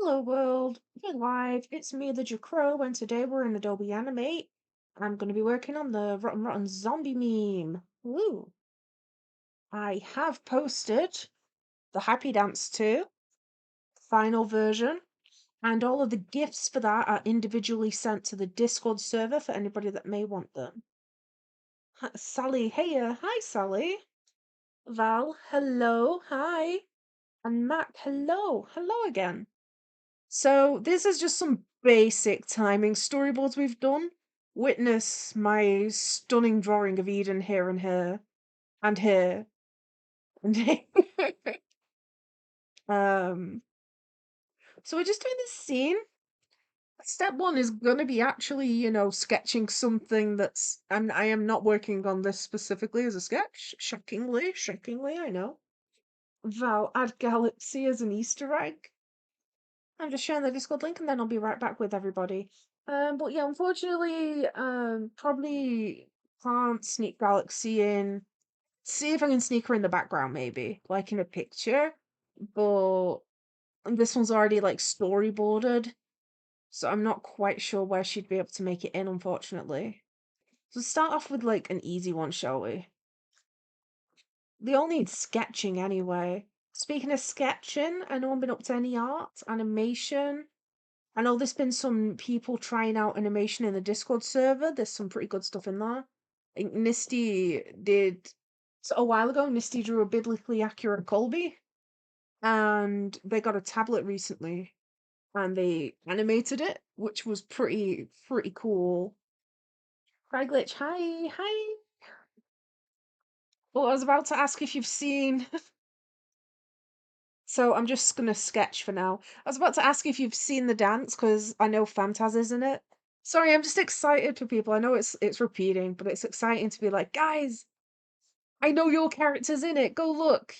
Hello world, we're live. It's me, the Jcrow, and today we're in Adobe Animate. I'm going to be working on the Rotten Zombie meme. Woo! I have posted the Happy Dance 2 final version, and all of the GIFs for that are individually sent to the Discord server for anybody that may want them. Sally, hey, hi Sally. Val, hello, hi. And Mac, hello again. So this is just some basic timing storyboards we've done. Witness my stunning drawing of Eden here and here and here and here. um so we're just doing this scene. Step one is gonna be actually, sketching something that's I am not working on this specifically as a sketch. Shockingly, I know. Val, add Galaxy as an Easter egg. I'm just sharing the Discord link and then I'll be right back with everybody. But yeah, unfortunately, probably can't sneak Galaxy in. See if I can sneak her in the background, maybe, like in a picture. But this one's already like storyboarded, so I'm not quite sure where she'd be able to make it in, unfortunately. So start off with like an easy one, shall we? They all need sketching anyway. Speaking of sketching, I know I've been up to any art, animation. I know there's been some people trying out animation in the Discord server. There's some pretty good stuff in there. I think Nisty did so a while ago. Nisty drew a biblically accurate Colby, and they got a tablet recently, and they animated it, which was pretty cool. Cry glitch, hi. Well, I was about to ask if you've seen. So I'm just gonna sketch for now. I was about to ask if you've seen the dance because I know Fantaz is in it. Sorry, I'm just excited for people. I know it's repeating, but it's exciting to be like, guys, I know your character's in it. Go look.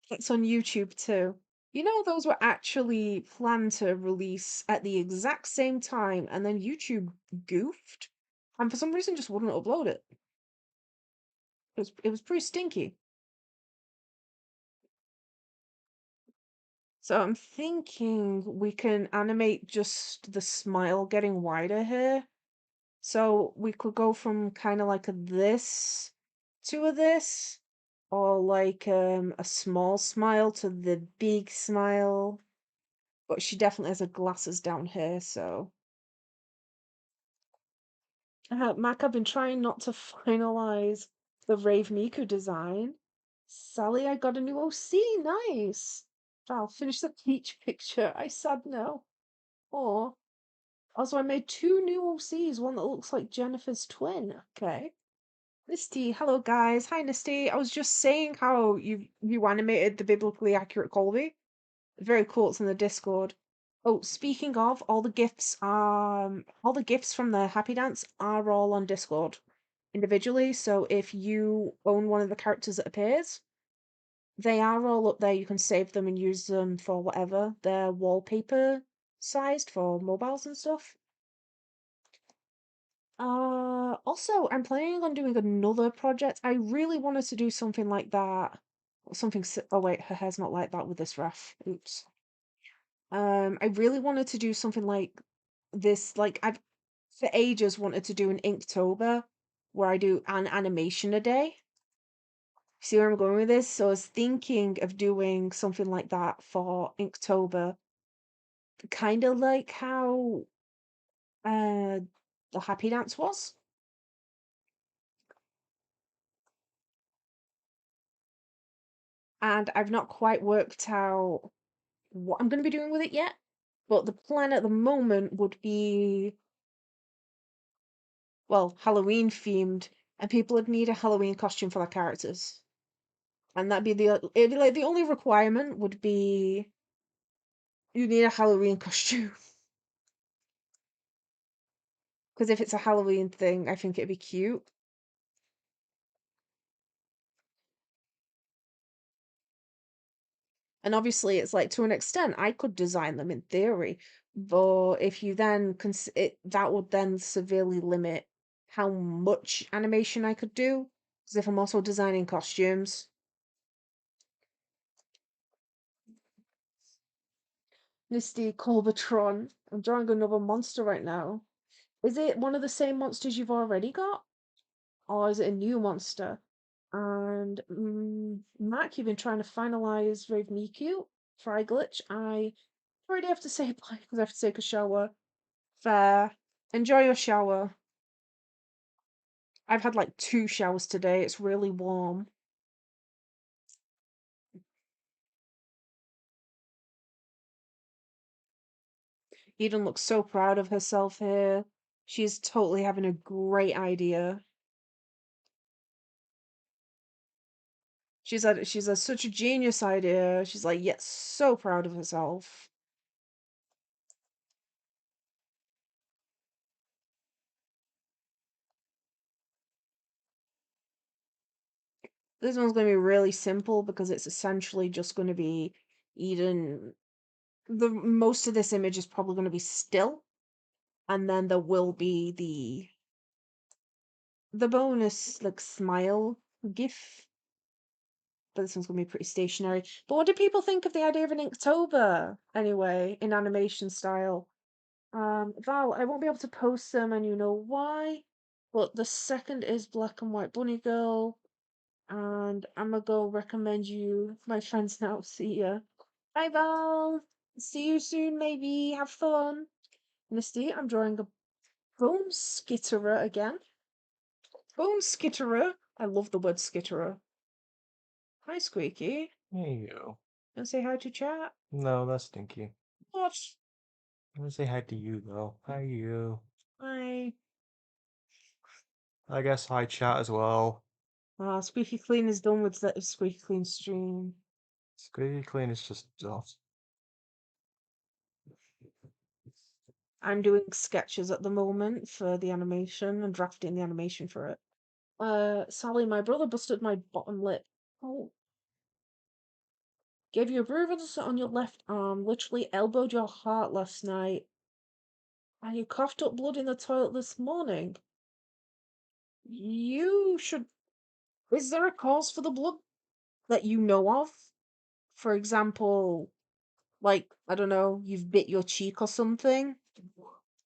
It's on YouTube too. You know, those were actually planned to release at the exact same time, and then YouTube goofed, and for some reason just wouldn't upload it. It was pretty stinky. So I'm thinking we can animate just the smile getting wider here. So we could go from kind of like a this to a this, or like a small smile to the big smile. But she definitely has her glasses down here, so. Mac, I've been trying not to finalize the Rave Miku design. Sally, I got a new OC, nice. I'll finish the peach picture. I sad now. Or also I made two new OCs, one that looks like Jennifer's twin. Okay. Nisty, hello guys. Hi Nisty. I was just saying how you animated the biblically accurate Colby. Very cool. It's in the Discord. Oh, speaking of, all the gifts from the Happy Dance are all on Discord individually. So if you own one of the characters that appears, they are all up there. You can save them and use them for whatever. They're wallpaper sized for mobiles and stuff. Also, I'm planning on doing another project. I really wanted to do something like that. Oh wait, her hair's not like that with this ref. Oops. I really wanted to do something like this. Like I've for ages wanted to do an Inktober where I do an animation a day. See where I'm going with this? So I was thinking of doing something like that for Inktober, kind of like how uh the Happy Dance was. And I've not quite worked out what I'm going to be doing with it yet. But the plan at the moment would be, well, Halloween themed, and people would need a Halloween costume for their characters. And it'd be like the only requirement would be you need a Halloween costume. Because if it's a Halloween thing, I think it'd be cute. And obviously, it's like to an extent, I could design them in theory, but if you then that would then severely limit how much animation I could do. Because if I'm also designing costumes, Misty Colbatron. I'm drawing another monster right now. Is it one of the same monsters you've already got? Or is it a new monster? And Mac, you've been trying to finalize Rave Miku, Fry Glitch. I already have to say bye because I have to take a shower. Fair. Enjoy your shower. I've had like 2 showers today. It's really warm. Eden looks so proud of herself here. She's totally having a great idea. She's had such a genius idea. She's like, yes, so proud of herself. This one's going to be really simple because it's essentially just going to be Eden. The most of this image is probably going to be still, and then there will be the bonus like smile gif. But this one's going to be pretty stationary. But what do people think of the idea of an Inktober anyway, in animation style? Val, I won't be able to post them, and you know why. But the second is Black and White Bunny Girl, and I'm gonna go recommend you my friends now. See ya. Bye, Val. See you soon, maybe. Have fun. Misty, I'm drawing a bone skitterer again. Bone skitterer. I love the word skitterer. Hi, Squeaky. There you go. And say hi to chat. No, that's stinky. What? I'm gonna say hi to you, though. Hi, you. Hi. I guess hi, chat as well. Squeaky Clean is done with the Squeaky Clean stream. Squeaky Clean is just dust. I'm doing sketches at the moment for the animation and drafting the animation for it. Sally, my brother busted my bottom lip. Oh. Gave you a bruise on your left arm, literally elbowed your heart last night. And you coughed up blood in the toilet this morning. You should. Is there a cause for the blood that you know of? For example, like, I don't know, you've bit your cheek or something?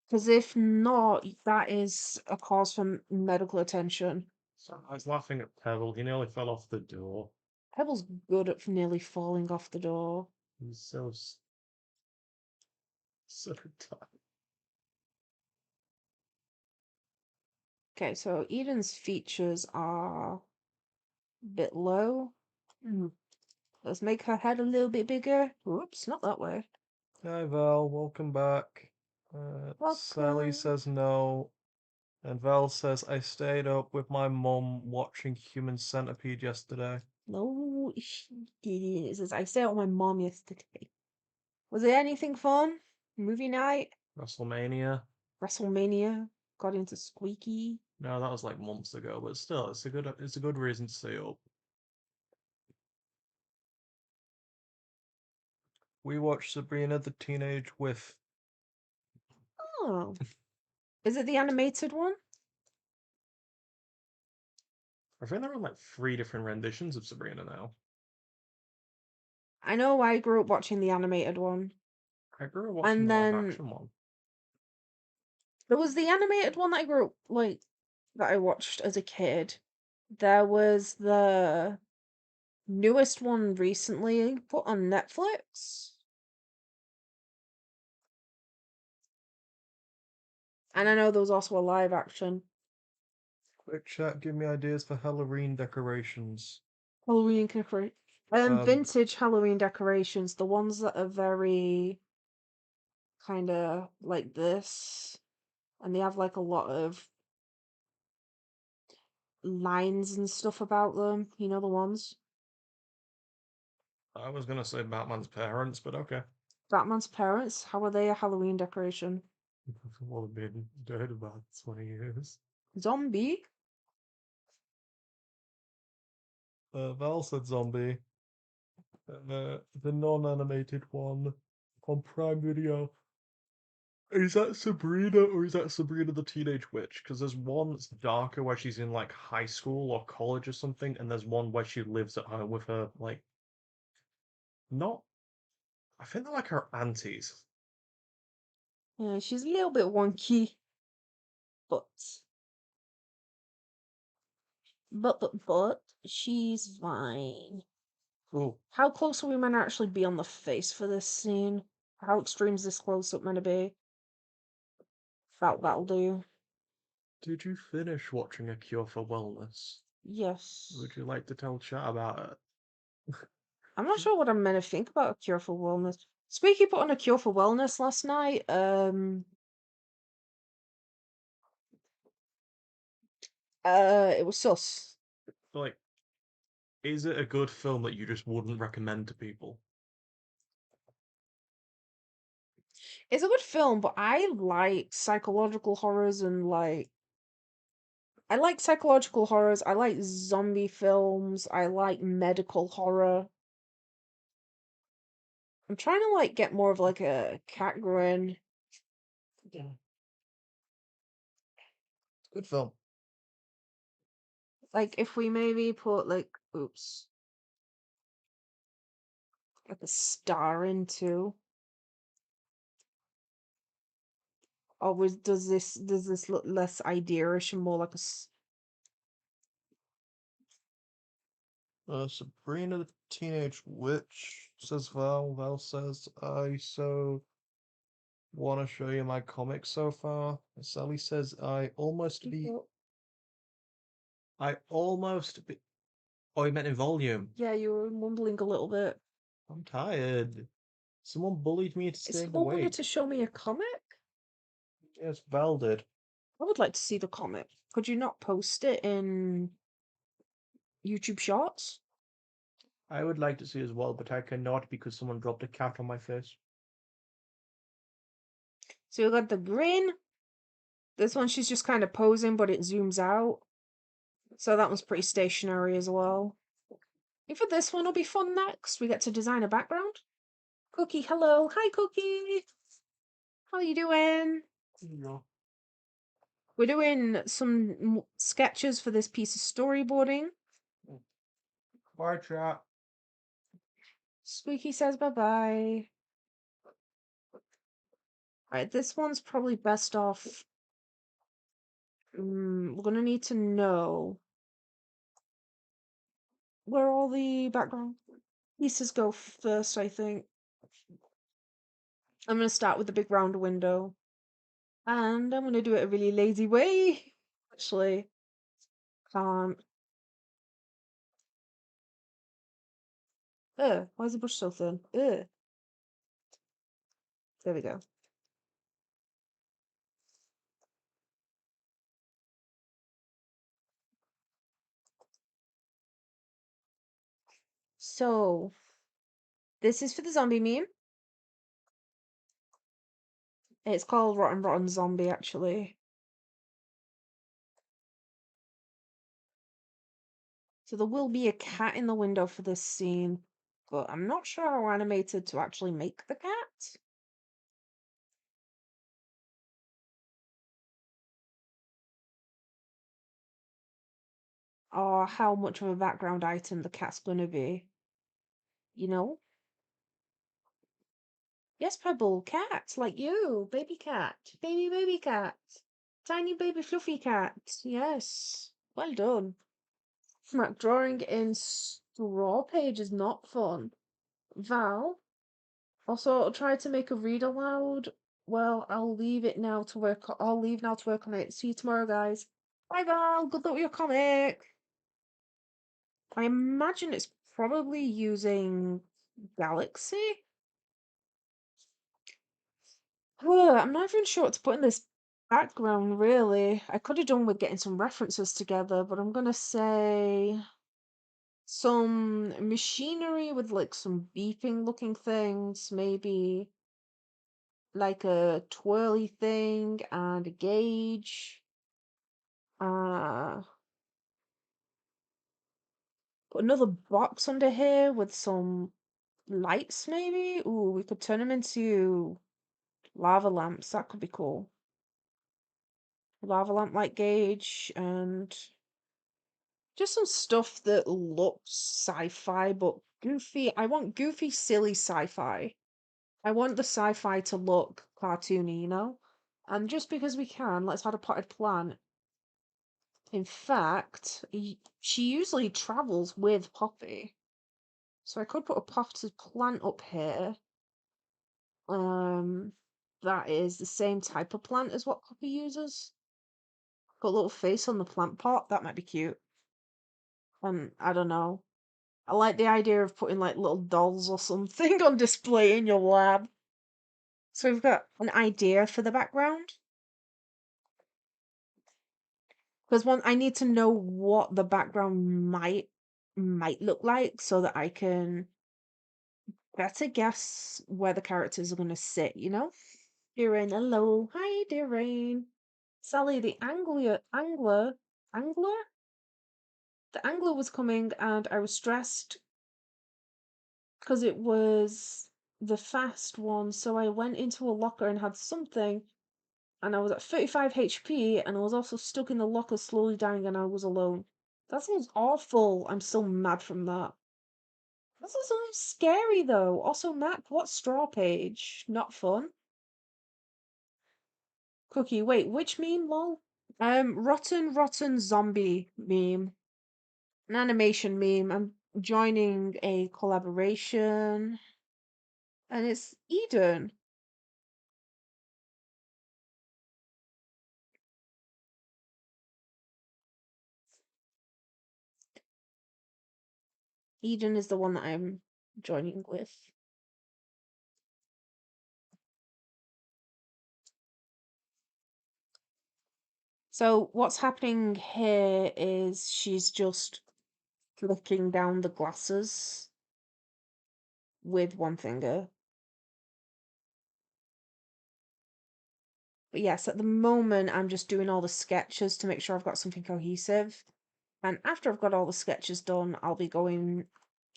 Because if not, that is a cause for medical attention. So I was laughing at Pebble. He nearly fell off the door. Pebble's good at nearly falling off the door. He's so tired. Okay, so Eden's features are a bit low. Let's make her head a little bit bigger. Oops, not that way. Hi, Val. Welcome back. Sally Welcome. says no. And Val says, I stayed up with my mum watching Human Centipede yesterday. No, she didn't. It says, I stayed out with my mom yesterday. Was it anything fun? Movie night? WrestleMania. WrestleMania? Got into Squeaky? No, that was like months ago, but still, it's a good reason to stay up. We watched Sabrina the Teenage Witch. Oh. Is it the animated one? I think there are like 3 different renditions of Sabrina now. I know I grew up watching the animated one. I grew up watching And the live then action one. there was the animated one that I grew up, like, that I watched as a kid. There was the newest one recently put on Netflix. And I know there was also a live action. Quick chat, give me ideas for Halloween decorations. Halloween decoration. Vintage Halloween decorations, the ones that are very kind of like this, and they have like a lot of lines and stuff about them. You know the ones? I was gonna say Batman's parents, but okay. Batman's parents. How are they a Halloween decoration? Well, they've been dead about 20 years. Zombie. Val said zombie. The non-animated one on Prime Video. Is that Sabrina or is that Sabrina the Teenage Witch? Because there's one that's darker where she's in like high school or college or something, and there's one where she lives at home with her like not I think they're like her aunties. Yeah, she's a little bit wonky, but but she's fine. Oh, How close are we meant to actually be on the face for this scene? How extreme is this close up meant to be? That'll do. did you finish watching A Cure for Wellness? Yes. Would you like to tell chat about it? I'm not sure what I'm meant to think about A Cure for Wellness. Squeaky put on A Cure for Wellness last night. It was sus. Like, is it a good film that you just wouldn't recommend to people? It's a good film, but I like psychological horrors and I like psychological horrors. I like zombie films. I like medical horror. I'm trying to get more of a cat grin. Yeah. Good film. Like if we maybe put oops, like a star into, or does this look less idea-ish and more like Sabrina the Teenage Witch, says Val. Val says, I so want to show you my comics so far. Sally says, I almost be. Oh, you meant in volume. Yeah, you were mumbling a little bit. I'm tired. Someone bullied me into Is staying someone wanted awake. to show me a comic? Yes, Val did. I would like to see the comic. Could you not post it in YouTube Shorts? I would like to see as well, but I cannot because someone dropped a cat on my face. So you got the grin. This one she's just kind of posing, but it zooms out. So that one's pretty stationary as well. I think for this one will be fun next. We get to design a background. Cookie, hello. Hi, Cookie. How are you doing? No. We're doing some sketches for this piece of storyboarding. Bye, chat. Squeaky says bye-bye. Alright, this one's probably best off. We're gonna need to know where all the background pieces go first, I think. I'm gonna start with the big round window. And I'm gonna do it a really lazy way. Actually, can't. Why is the brush so thin? There we go. So, this is for the zombie meme. It's called Rotten Rotten Zombie, actually. So there will be a cat in the window for this scene, but I'm not sure how animated to actually make the cat. Or how much of a background item the cat's gonna be. You know? Yes, Pebble, cat, like you, baby cat, baby cat, tiny baby fluffy cat. Yes, well done. Drawing in straw page is not fun. Val also tried to make a read aloud. Well, I'll leave it now to work. I'll leave now to work on it. See you tomorrow, guys. Bye, Val. Good luck with your comic. I imagine it's probably using Galaxy. I'm not even sure what to put in this background, really. I could have done with getting some references together, but I'm gonna say some machinery with some beeping looking things, maybe like a twirly thing and a gauge. Uh, put another box under here with some lights, maybe. Ooh, we could turn them into lava lamps. That could be cool. Lava lamp light gauge and just some stuff that looks sci-fi but goofy. I want goofy, silly sci-fi. I want the sci-fi to look cartoony, you know? And just because we can, let's add a potted plant. In fact, she usually travels with Poppy. So I could put a potted plant up here. Um, that is the same type of plant as what Poppy uses. Got a little face on the plant pot. That might be cute. And I don't know. I like the idea of putting like little dolls or something on display in your lab. So we've got an idea for the background. Because one, I need to know what the background might look like so that I can better guess where the characters are gonna sit, you know? Dear Rain, hello. Hi, dear Rain. Sally, angler? The angler was coming and I was stressed because it was the fast one, so I went into a locker and had something, and I was at 35 HP, and I was also stuck in the locker slowly dying, and I was alone. That sounds awful. I'm still mad from that. That sounds scary though. Also, Mac, what straw page? Not fun. Cookie, wait, which meme, lol? Rotten zombie meme. An animation meme. I'm joining a collaboration. And it's Eden. Eden is the one that I'm joining with. So what's happening here is she's just flicking down the glasses with one finger. But yes, at the moment I'm just doing all the sketches to make sure I've got something cohesive. And after I've got all the sketches done, I'll be going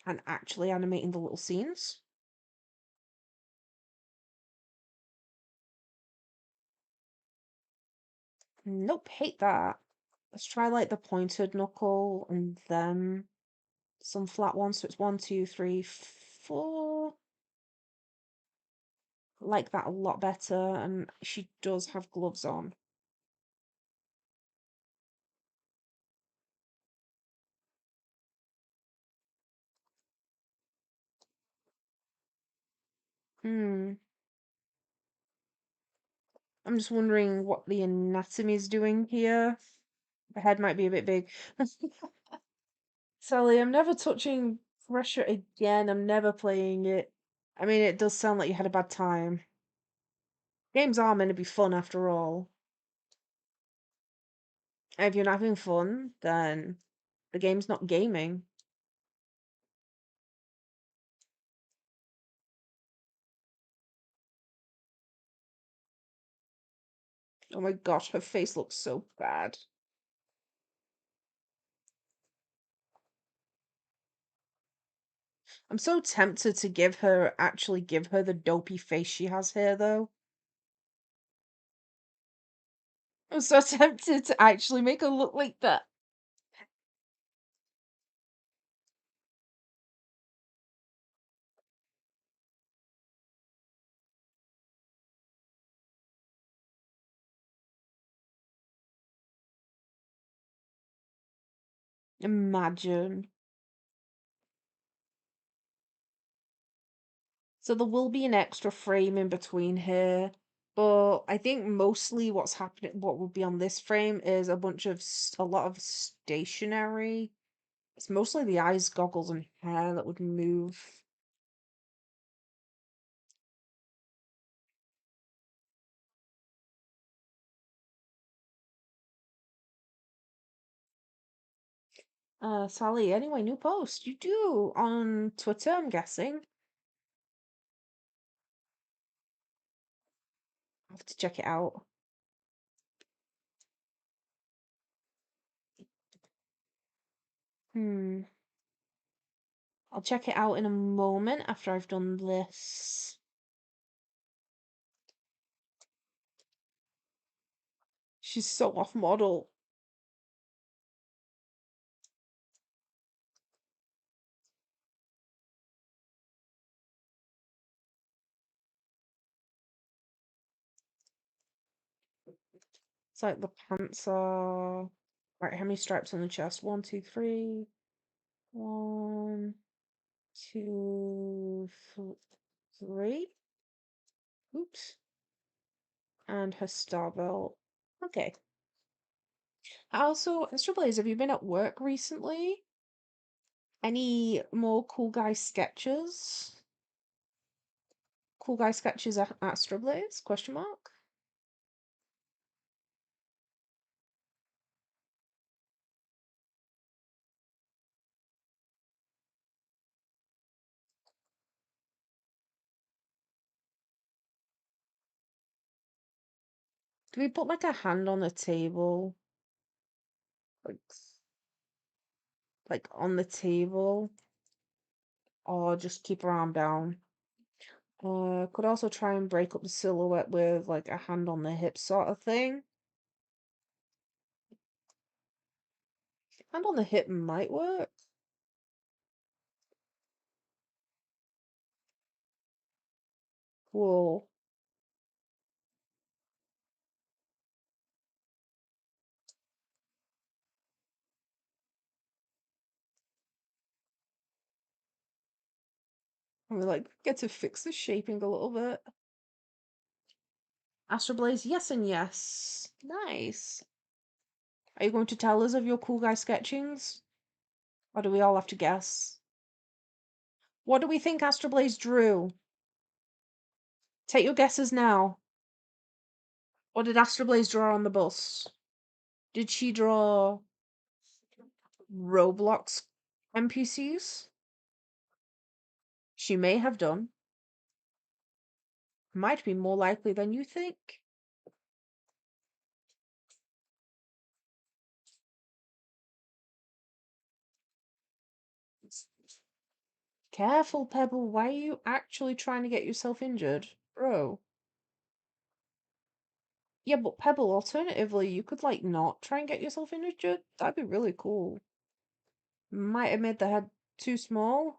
and actually animating the little scenes. Nope, hate that. Let's try like the pointed knuckle and then some flat ones. So it's 1, 2, 3, 4. Like that a lot better, and she does have gloves on. Hmm. I'm just wondering what the anatomy is doing here. The head might be a bit big. Sally, I'm never touching Pressure again. I'm never playing it. I mean, it does sound like you had a bad time. Games are meant to be fun after all. And if you're not having fun, then the game's not gaming. Oh my gosh, her face looks so bad. I'm so tempted to actually give her the dopey face she has here, though. I'm so tempted to actually make her look like that. Imagine. So there will be an extra frame in between here, but I think mostly what will be on this frame is a lot of stationery. It's mostly the eyes, goggles, and hair that would move. Sally, anyway, new post. You do on Twitter, I'm guessing. I have to check it out. Hmm. I'll check it out in a moment after I've done this. She's so off model. It's like the pants are. Right, how many stripes on the chest? 1, 2, 3. 1, 2, 3. Oops. And her star belt. Okay. Also, Mr. Blaze, have you been at work recently? Any more cool guy sketches? Cool guy sketches at Astro Blaze? Question mark. Do we put like a hand on the table? Like, like on the table? Or just keep her arm down? Could also try and break up the silhouette with like a hand on the hip sort of thing. Hand on the hip might work. Cool. And we like get to fix the shaping a little bit. Astro Blaze, yes and yes. Nice. Are you going to tell us of your cool guy sketchings? Or do we all have to guess? What do we think Astro Blaze drew? Take your guesses now. What did Astro Blaze draw on the bus? Did she draw Roblox NPCs? She may have done. Might be more likely than you think. Careful, Pebble. Why are you actually trying to get yourself injured? Bro. Yeah, but Pebble, alternatively, you could, like, not try and get yourself injured. That'd be really cool. Might have made the head too small.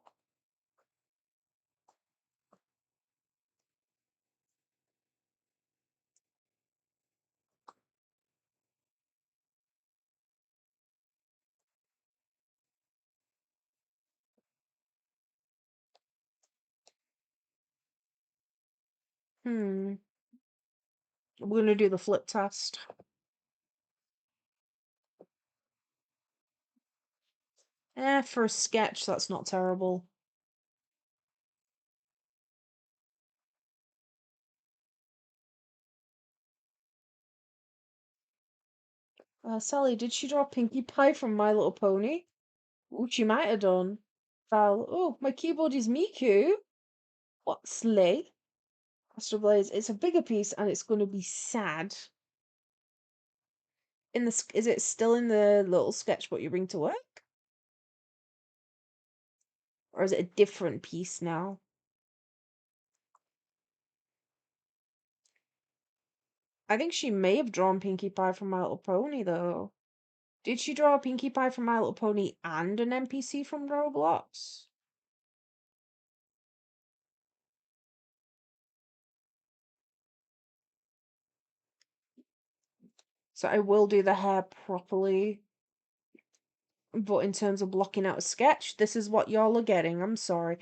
Hmm. We're gonna do the flip test. For a sketch, that's not terrible. Sally, did she draw Pinkie Pie from My Little Pony? Ooh, she might have done. Val, oh, my keyboard is Miku. What, Slay? Astro Blaze, it's a bigger piece and it's gonna be sad. Is it still in the little sketchbook you bring to work? Or is it a different piece now? I think she may have drawn Pinkie Pie from My Little Pony, though. Did she draw a Pinkie Pie from My Little Pony and an NPC from Roblox? So I will do the hair properly. But in terms of blocking out a sketch, this is what y'all are getting. I'm sorry.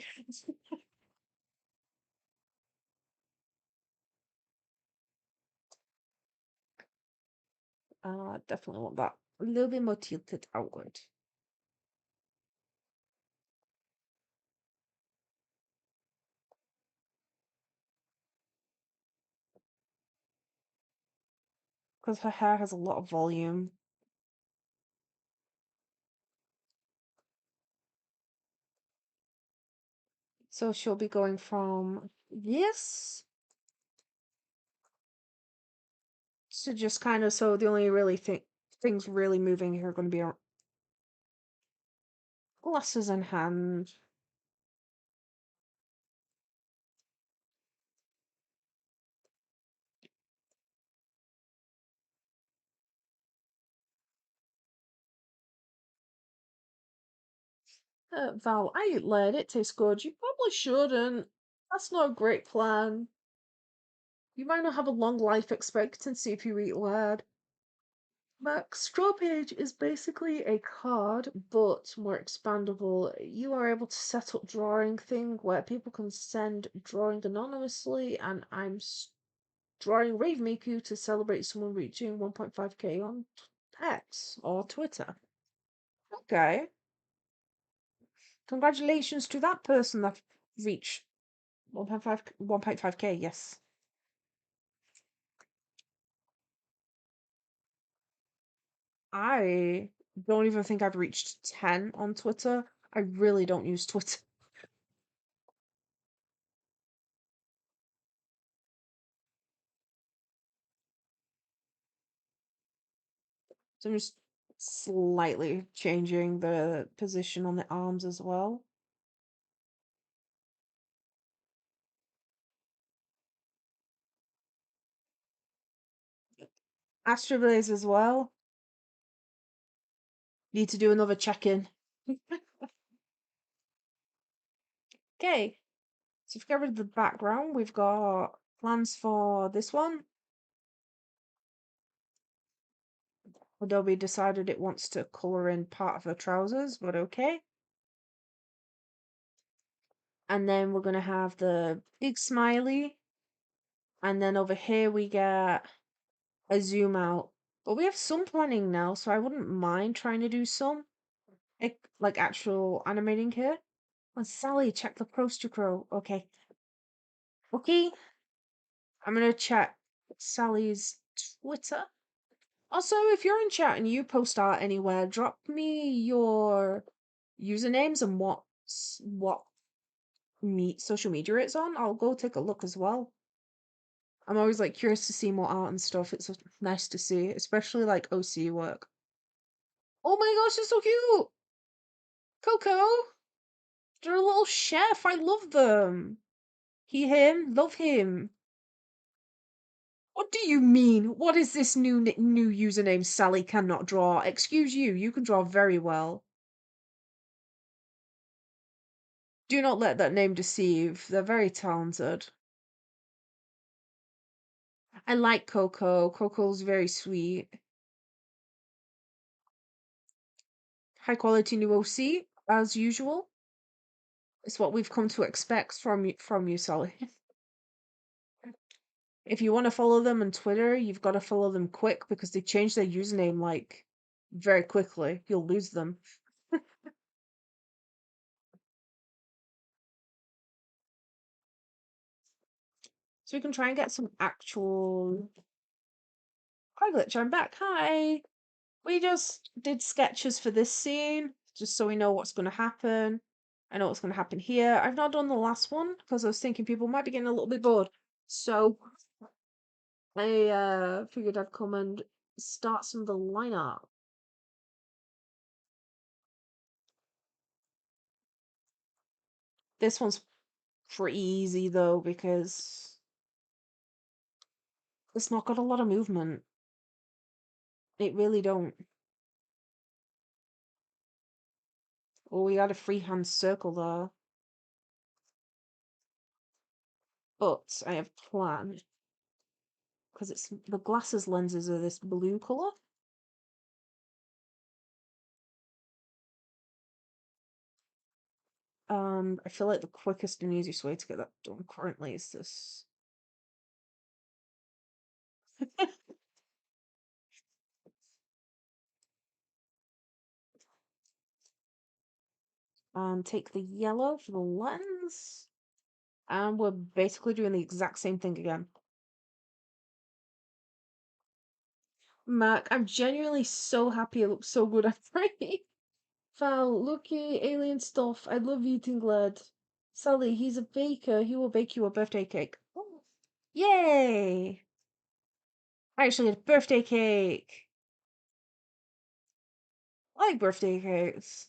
Definitely want that a little bit more tilted outward. Because her hair has a lot of volume. So she'll be going from this to just kind of, so the only really things really moving here are going to be our glasses and hand. Val, I ate lead. It tastes good. You probably shouldn't. That's not a great plan. You might not have a long life expectancy if you eat lead. Max Straw Page is basically a card, but more expandable. You are able to set up drawing thing where people can send drawing anonymously, and I'm drawing Rave Miku to celebrate someone reaching 1.5k on X or Twitter. Okay. Congratulations to that person that reached 1.5k, yes. I don't even think I've reached 10 on Twitter. I really don't use Twitter. So I'm just slightly changing the position on the arms as well. Astroblaze as well. Need to do another check-in. Okay. So if we get rid of the background, we've got plans for this one. Adobe decided it wants to color in part of her trousers, but okay. And then we're going to have the big smiley. And then over here we get a zoom out. But we have some planning now, so I wouldn't mind trying to do some. Like actual animating here. And Sally, check the poster crow. Okay. Okay. I'm gonna check Sally's Twitter. Also, if you're in chat and you post art anywhere, drop me your usernames and what social media it's on. I'll go take a look as well. I'm always like curious to see more art and stuff. It's nice to see, especially like OC work. Oh my gosh, it's so cute! Coco! They're a little chef. I love them. He, him, love him. What do you mean? What is this new username? Sally cannot draw. Excuse you. You can draw very well. Do not let that name deceive. They're very talented. I like Coco. Coco's very sweet. High quality new OC as usual. It's what we've come to expect from you, Sally. If you want to follow them on Twitter, you've got to follow them quick because they change their username like very quickly. You'll lose them. So we can try and get some actual. Hi Glitch, I'm back. Hi. We just did sketches for this scene, just so we know what's going to happen. I know what's going to happen here. I've not done the last one because I was thinking people might be getting a little bit bored. So I figured I'd come and start some of the line art. This one's pretty easy though because it's not got a lot of movement. It really don't. Oh, we got a freehand circle there. But I have planned because it's the glasses lenses are this blue color. I feel like the quickest and easiest way to get that done currently is this. And take the yellow for the lens. And we're basically doing the exact same thing again. Mac, I'm genuinely so happy it looks so good. I'm pretty. Val, looky, alien stuff. I love eating lead. Sally, he's a baker. He will bake you a birthday cake. Oh. Yay! I actually had a birthday cake. I like birthday cakes.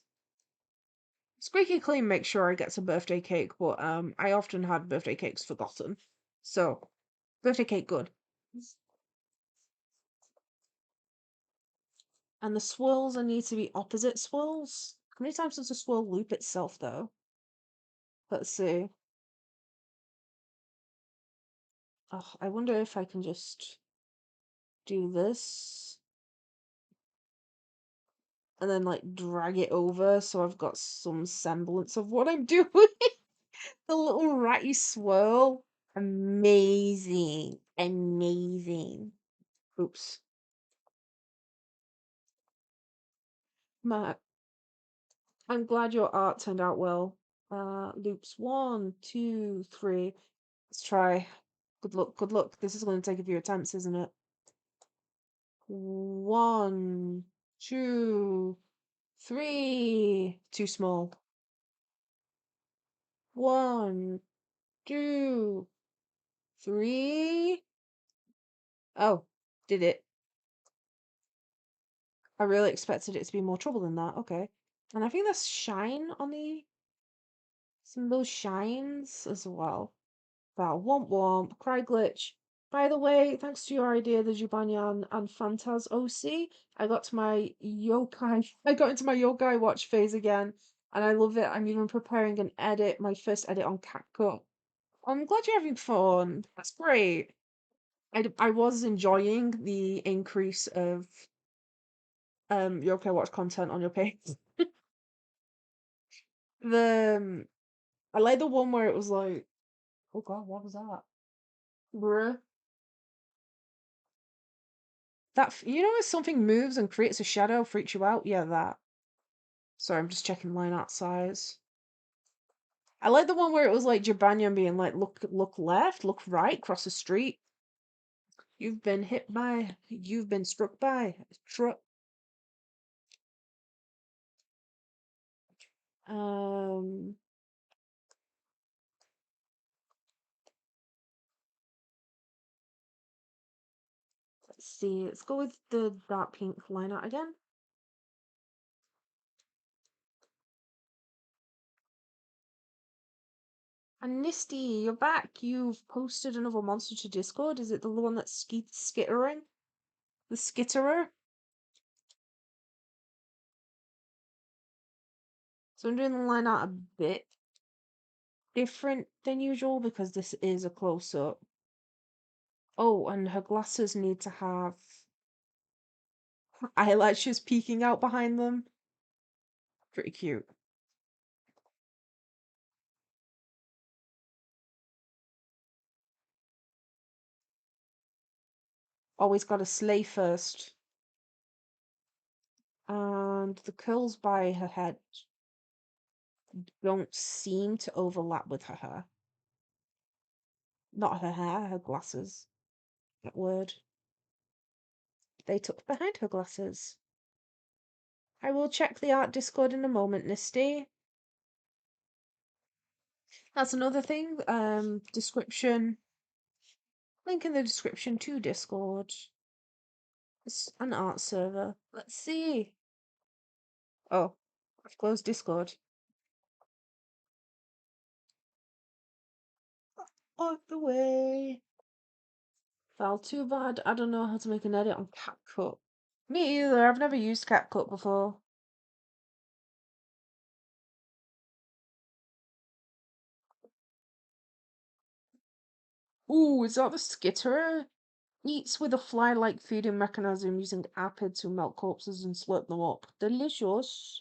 Squeaky Clean makes sure I get some birthday cake, but I often had birthday cakes forgotten. So, birthday cake good. And the swirls need to be opposite swirls. How many times does a swirl loop itself though? Let's see. Oh, I wonder if I can just do this and then like drag it over so I've got some semblance of what I'm doing. The little ratty swirl. Amazing. Amazing. Oops. Matt, I'm glad your art turned out well. Loops 1, 2, 3. Let's try. Good luck, good luck. This is going to take a few attempts, isn't it? 1, 2, 3. Too small. 1, 2, 3. Oh, did it. I really expected it to be more trouble than that. Okay. And I think there's shine on the some of those shines as well. That womp womp, cry glitch. By the way, thanks to your idea, the Jubanyan and Fantaz OC, I got to my yokai I got into my yokai watch phase again, and I love it. I'm even preparing an edit, my first edit on CapCut. I'm glad you're having fun. That's great. I was enjoying the increase of yokai watch content on your page. The I like the one where it was like, oh god, what was that? Bruh. You know, if something moves and creates a shadow, freaks you out? Yeah, that. Sorry, I'm just checking line art size. I like the one where it was like Jabanian being like, look left, look right, cross the street. You've been hit by, you've been struck by a truck. Um, let's see. Let's go with the dark pink line art again. And Nisty, you're back. You've posted another monster to Discord. Is it the one that's skittering? The skitterer? So I'm doing the line art a bit different than usual because this is a close-up. Oh, and her glasses need to have eyelashes peeking out behind them. Pretty cute. Always gotta slay first. And the curls by her head don't seem to overlap with her hair. Not her hair, her glasses. That word. They tuck behind her glasses. I will check the art Discord in a moment, Nisty. That's another thing. Description. Link in the description to Discord. It's an art server. Let's see. Oh, I've closed Discord. On the way. Fell too bad. I don't know how to make an edit on CapCut. Me either. I've never used CapCut before. Ooh, is that the skitterer? Eats with a fly-like feeding mechanism using apid to melt corpses and slurp them up. Delicious.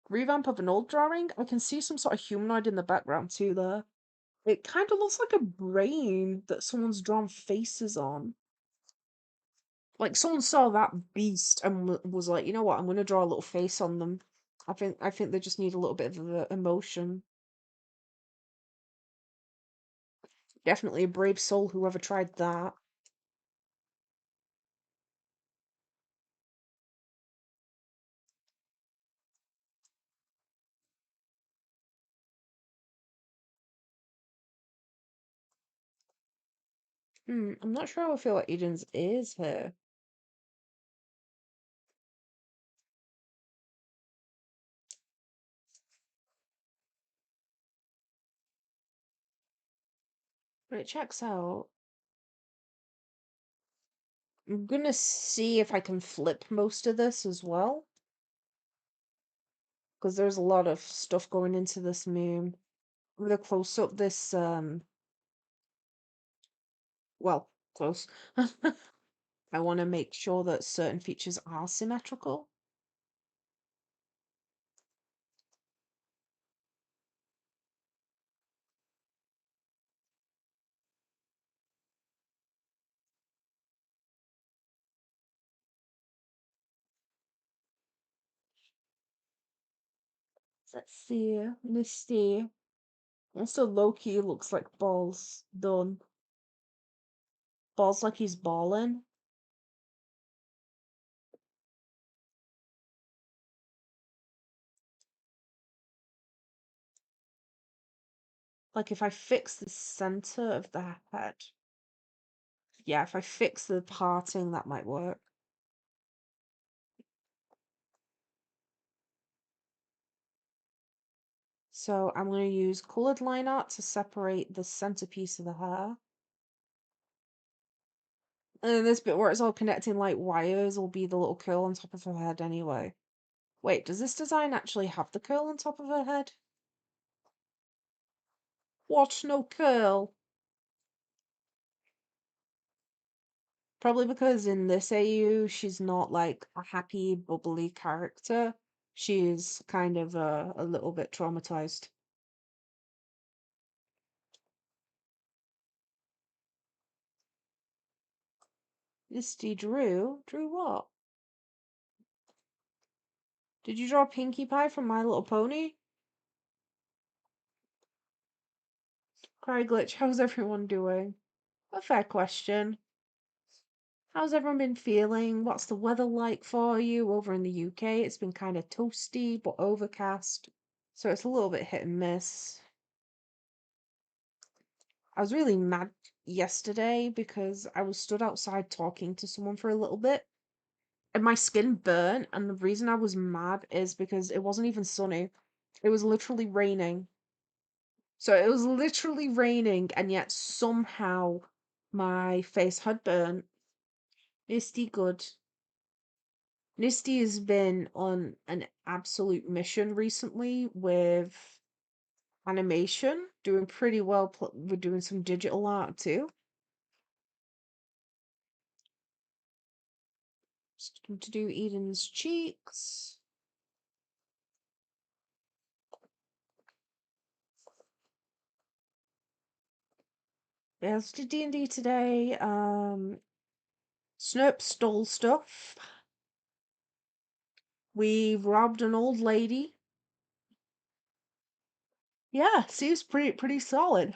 Revamp of an old drawing? I can see some sort of humanoid in the background too there. It kind of looks like a brain that someone's drawn faces on. Like someone saw that beast and was like, you know what, I'm gonna draw a little face on them. I think they just need a little bit of emotion. Definitely a brave soul whoever tried that. I'm not sure how I feel like Eden's is here. But it checks out. I'm gonna see if I can flip most of this as well. Because there's a lot of stuff going into this meme. With a close up, this Well, close. I want to make sure that certain features are symmetrical. Let's see. Misty. Also, Loki looks like balls done. Balls like he's balling. Like if I fix the center of the head. Yeah, if I fix the parting, that might work. So I'm going to use colored line art to separate the centerpiece of the hair. And then this bit where it's all connecting like wires will be the little curl on top of her head anyway. Wait, does this design actually have the curl on top of her head? What? No curl? Probably because in this AU, she's not like a happy, bubbly character. She's kind of a little bit traumatized. Misty drew? Drew what? Did you draw Pinkie Pie from My Little Pony? Cry Glitch, how's everyone doing? A fair question. How's everyone been feeling? What's the weather like for you over in the UK? It's been kind of toasty but overcast, so it's a little bit hit and miss. I was really mad yesterday because I was stood outside talking to someone for a little bit and my skin burnt. And the reason I was mad is because it wasn't even sunny, it was literally raining. So it was literally raining, and yet somehow my face had burnt. Misty, good. Misty has been on an absolute mission recently with animation, doing pretty well. We're doing some digital art too. Just going to do Eden's cheeks. Yeah, let's do D&D today. Snurp stole stuff. We robbed an old lady. Yeah, seems pretty solid.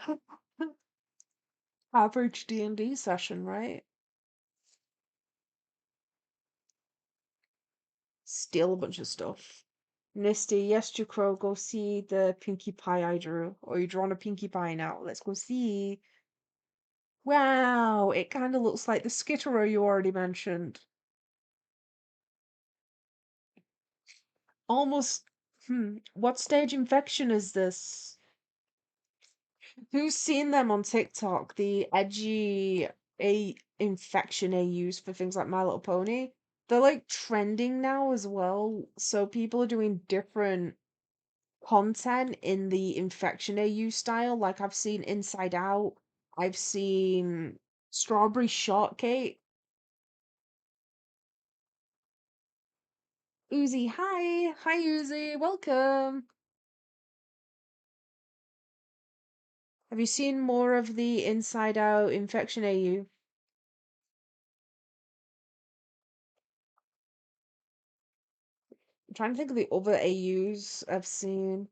Average D&D session, right? Steal a bunch of stuff. Misty, yes, Jcrow, go see the Pinkie Pie I drew. Or you drawn a Pinkie Pie now. Let's go see. Wow, it kind of looks like the Skitterer you already mentioned. Almost. What stage infection is this? Who's seen them on TikTok? The edgy a infection they use for things like My Little Pony. They're like trending now as well. So people are doing different content in the infection AU style. Like I've seen Inside Out, I've seen Strawberry Shortcake. Uzi, hi Uzi, welcome. Have you seen more of the Inside Out infection AU? I'm trying to think of the other AUs I've seen.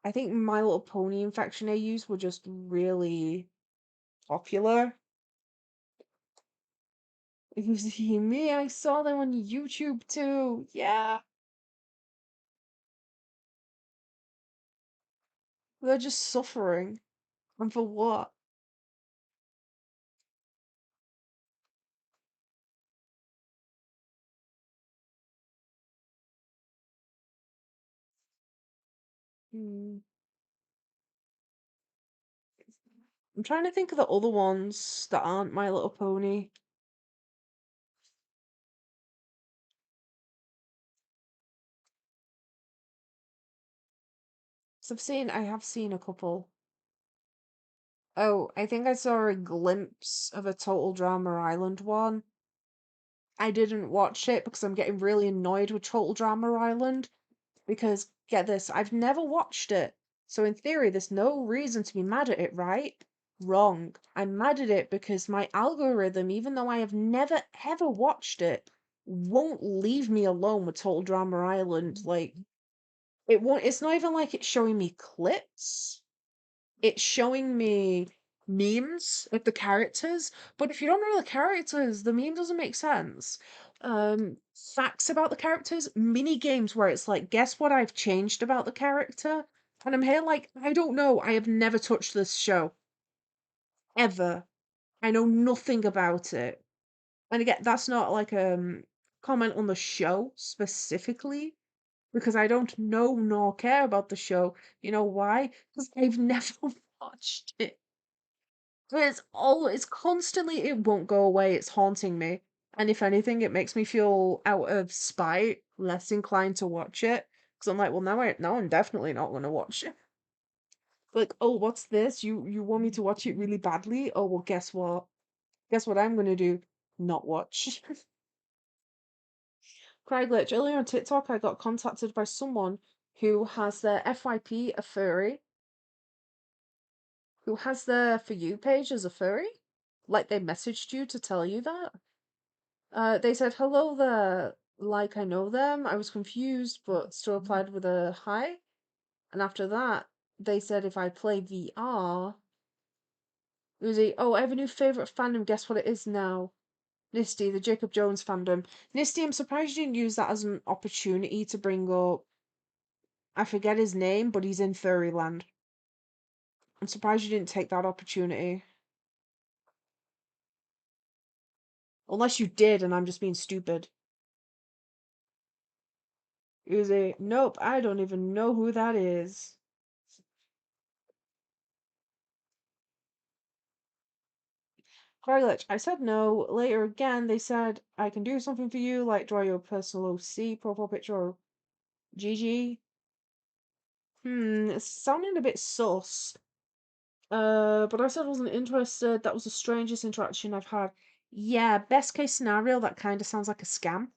I think My Little Pony infection AUs were just really popular. Uzi, me, I saw them on YouTube too. Yeah, they're just suffering. And for what? Hmm. I'm trying to think of the other ones that aren't My Little Pony. So I have seen a couple. Oh, I think I saw a glimpse of a Total Drama Island one. I didn't watch it because I'm getting really annoyed with Total Drama Island. Because, get this, I've never watched it. So in theory, there's no reason to be mad at it, right? Wrong. I'm mad at it because my algorithm, even though I have never ever watched it, won't leave me alone with Total Drama Island. Like, it won't, it's not even like it's showing me clips. It's showing me memes of the characters, but if you don't know the characters, the meme doesn't make sense. Facts about the characters, mini games where it's like, guess what I've changed about the character? And I'm here like, I don't know. I have never touched this show. Ever. I know nothing about it. And again, that's not like comment on the show specifically, because I don't know nor care about the show. You know why? Because I've never watched it. But it's constantly, it won't go away, it's haunting me. And if anything, it makes me feel out of spite, less inclined to watch it. Because I'm like, well now I'm definitely not gonna watch it. Like, oh, what's this? You want me to watch it really badly? Oh well, guess what? Guess what I'm gonna do? Not watch. Craig Glitch, earlier on TikTok I got contacted by someone who has their FYP a furry, who has their For You page as a furry. Like they messaged you to tell you that. They said, hello there, like I know them. I was confused, but still replied with a hi. And after that, they said if I play VR, Uzi, oh, I have a new favorite fandom. Guess what it is now? Nisty, the Jacob Jones fandom. Nisty, I'm surprised you didn't use that as an opportunity to bring up. I forget his name, but he's in Furryland. I'm surprised you didn't take that opportunity. Unless you did, and I'm just being stupid. Uzi, nope, I don't even know who that is. Carlich, I said no. Later again, they said I can do something for you, like draw your personal OC profile picture or GG. It's sounding a bit sus. But I said I wasn't interested. That was the strangest interaction I've had. Yeah, best case scenario, that kind of sounds like a scam.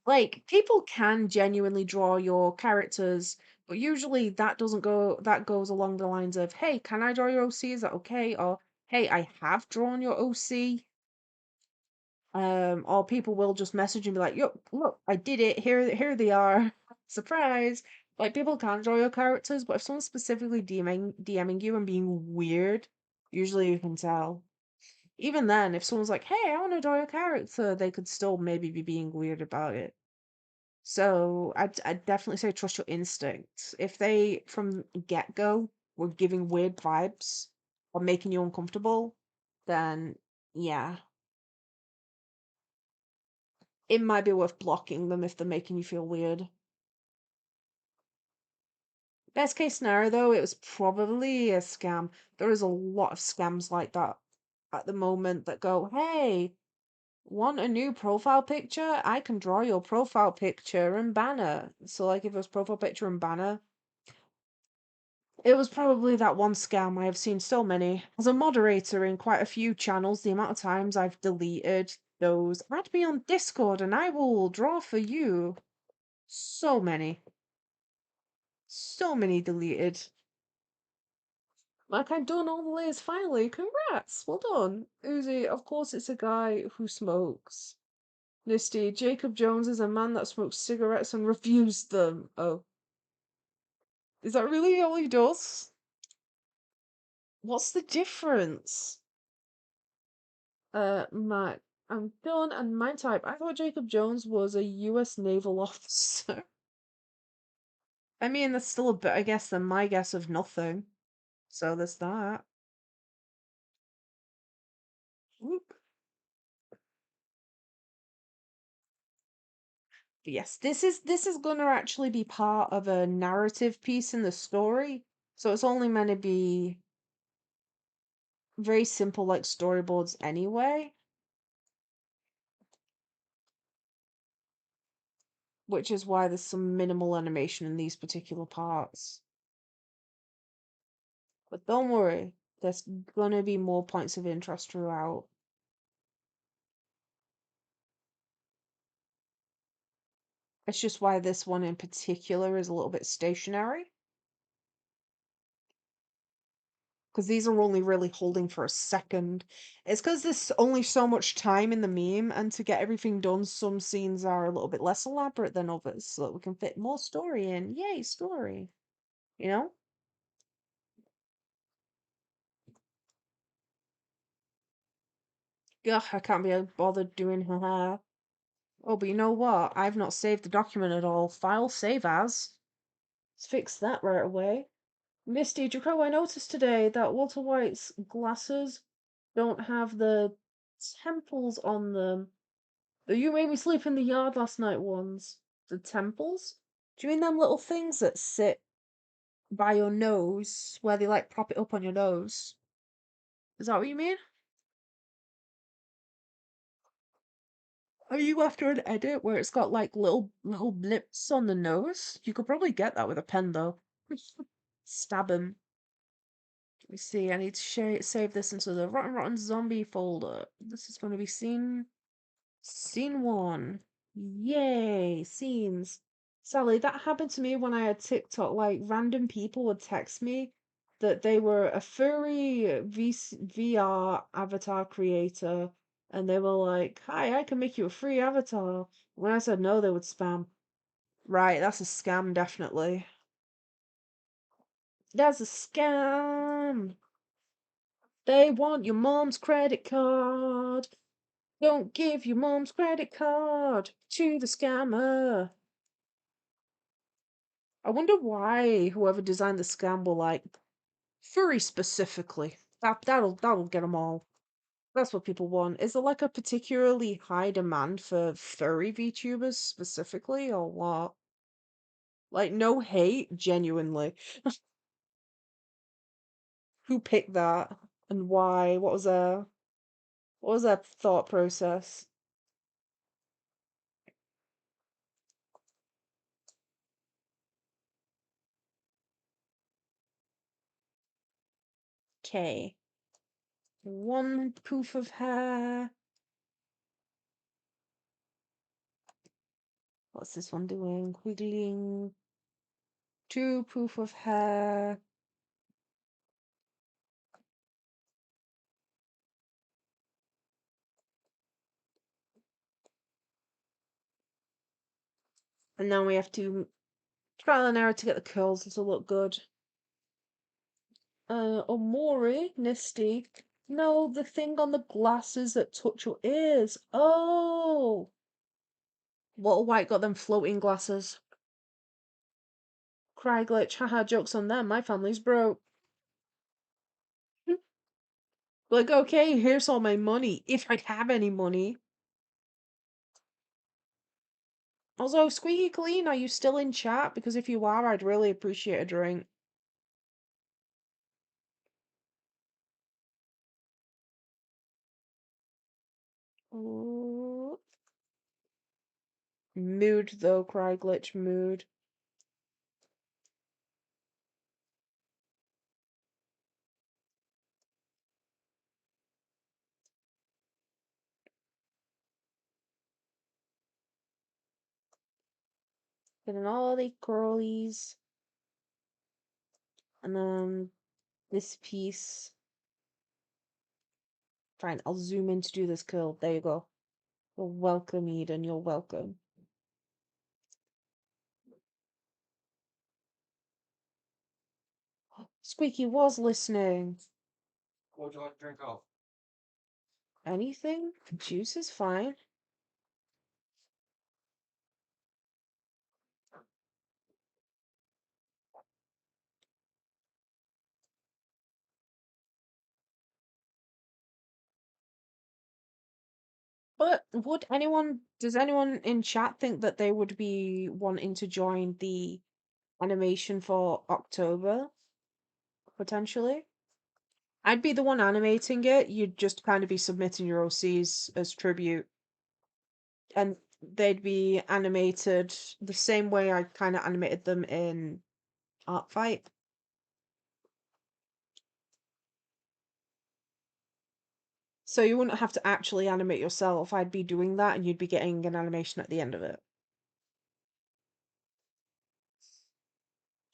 Like, people can genuinely draw your characters, but usually that goes along the lines of, hey, can I draw your OC? Is that okay? Or, hey, I have drawn your OC. Or people will just message and be like, "Yo, look, I did it. Here they are. Surprise!" Like people can draw your characters, but if someone's specifically DMing you and being weird, usually you can tell. Even then, if someone's like, "Hey, I want to draw your character," they could still maybe be being weird about it. So I'd definitely say trust your instincts. If they from get go were giving weird vibes or making you uncomfortable, then yeah, it might be worth blocking them if they're making you feel weird. Best case scenario, though, it was probably a scam. There is a lot of scams like that at the moment that go, hey, want a new profile picture? I can draw your profile picture and banner. So, like, if it was profile picture and banner, it was probably that one scam. I have seen so many. As a moderator in quite a few channels, the amount of times I've deleted those, add me on Discord and I will draw for you. So many. So many deleted. Like I've done all the layers finally. Congrats. Well done. Uzi, of course it's a guy who smokes. Nisty, Jacob Jones is a man that smokes cigarettes and reviews them. Oh. Is that really all he does? What's the difference? Matt, I'm done and my type. I thought Jacob Jones was a US naval officer. I mean, that's still a bit, I guess, than my guess of nothing. So there's that. Whoop. But yes, this is gonna actually be part of a narrative piece in the story. So it's only meant to be very simple like storyboards anyway, which is why there's some minimal animation in these particular parts. But don't worry, There's gonna be more points of interest throughout. It's just why this one in particular is a little bit stationary. Because these are only really holding for a second. It's because there's only so much time in the meme, and to get everything done, some scenes are a little bit less elaborate than others, so that we can fit more story in. Yay, story! You know? Ugh, I can't be bothered doing her hair. Oh, but you know what? I've not saved the document at all. File save as. Let's fix that right away. Misty, Jcrow, I noticed today that Walter White's glasses don't have the temples on them. The You Made Me Sleep in the Yard last night ones. The temples? Do you mean them little things that sit by your nose, where they like prop it up on your nose? Is that what you mean? Are you after an edit where it's got like little blips on the nose? You could probably get that with a pen though. Stab him. Let me see. I need to save this into the Rotten Zombie folder. This is going to be scene 1. Yay, scenes. Sally, that happened to me when I had TikTok. Like random people would text me that they were a furry VR avatar creator, and they were like, "Hi, I can make you a free avatar." When I said no, they would spam. Right, that's a scam, definitely. That's a scam. They want your mom's credit card. Don't give your mom's credit card to the scammer. I wonder why whoever designed the scam will like furry specifically. That'll get them all. That's what people want. Is there like a particularly high demand for furry VTubers specifically, or what? Like no hate, genuinely. Who picked that and why? What was their thought process? Okay. One poof of hair. What's this one doing? Wiggling. Two poof of hair. And now we have to trial and error to get the curls to look good. Omori, Nisty. No, the thing on the glasses that touch your ears. Oh! Walter White got them floating glasses. Cry glitch, haha, jokes on them. My family's broke. Like, okay, here's all my money. If I have any money. Also, Squeaky Clean, are you still in chat? Because if you are, I'd really appreciate a drink. Ooh. Mood, though, Cry glitch, mood. Getting all the curlies. And then this piece. Fine, I'll zoom in to do this curl. There you go. You're welcome, Eden. You're welcome. Squeaky was listening. What would you like to drink off? Anything? Juice is fine. But does anyone in chat think that they would be wanting to join the animation for October? Potentially? I'd be the one animating it. You'd just kind of be submitting your OCs as tribute. And they'd be animated the same way I kind of animated them in Art Fight. So you wouldn't have to actually animate yourself. I'd be doing that and you'd be getting an animation at the end of it.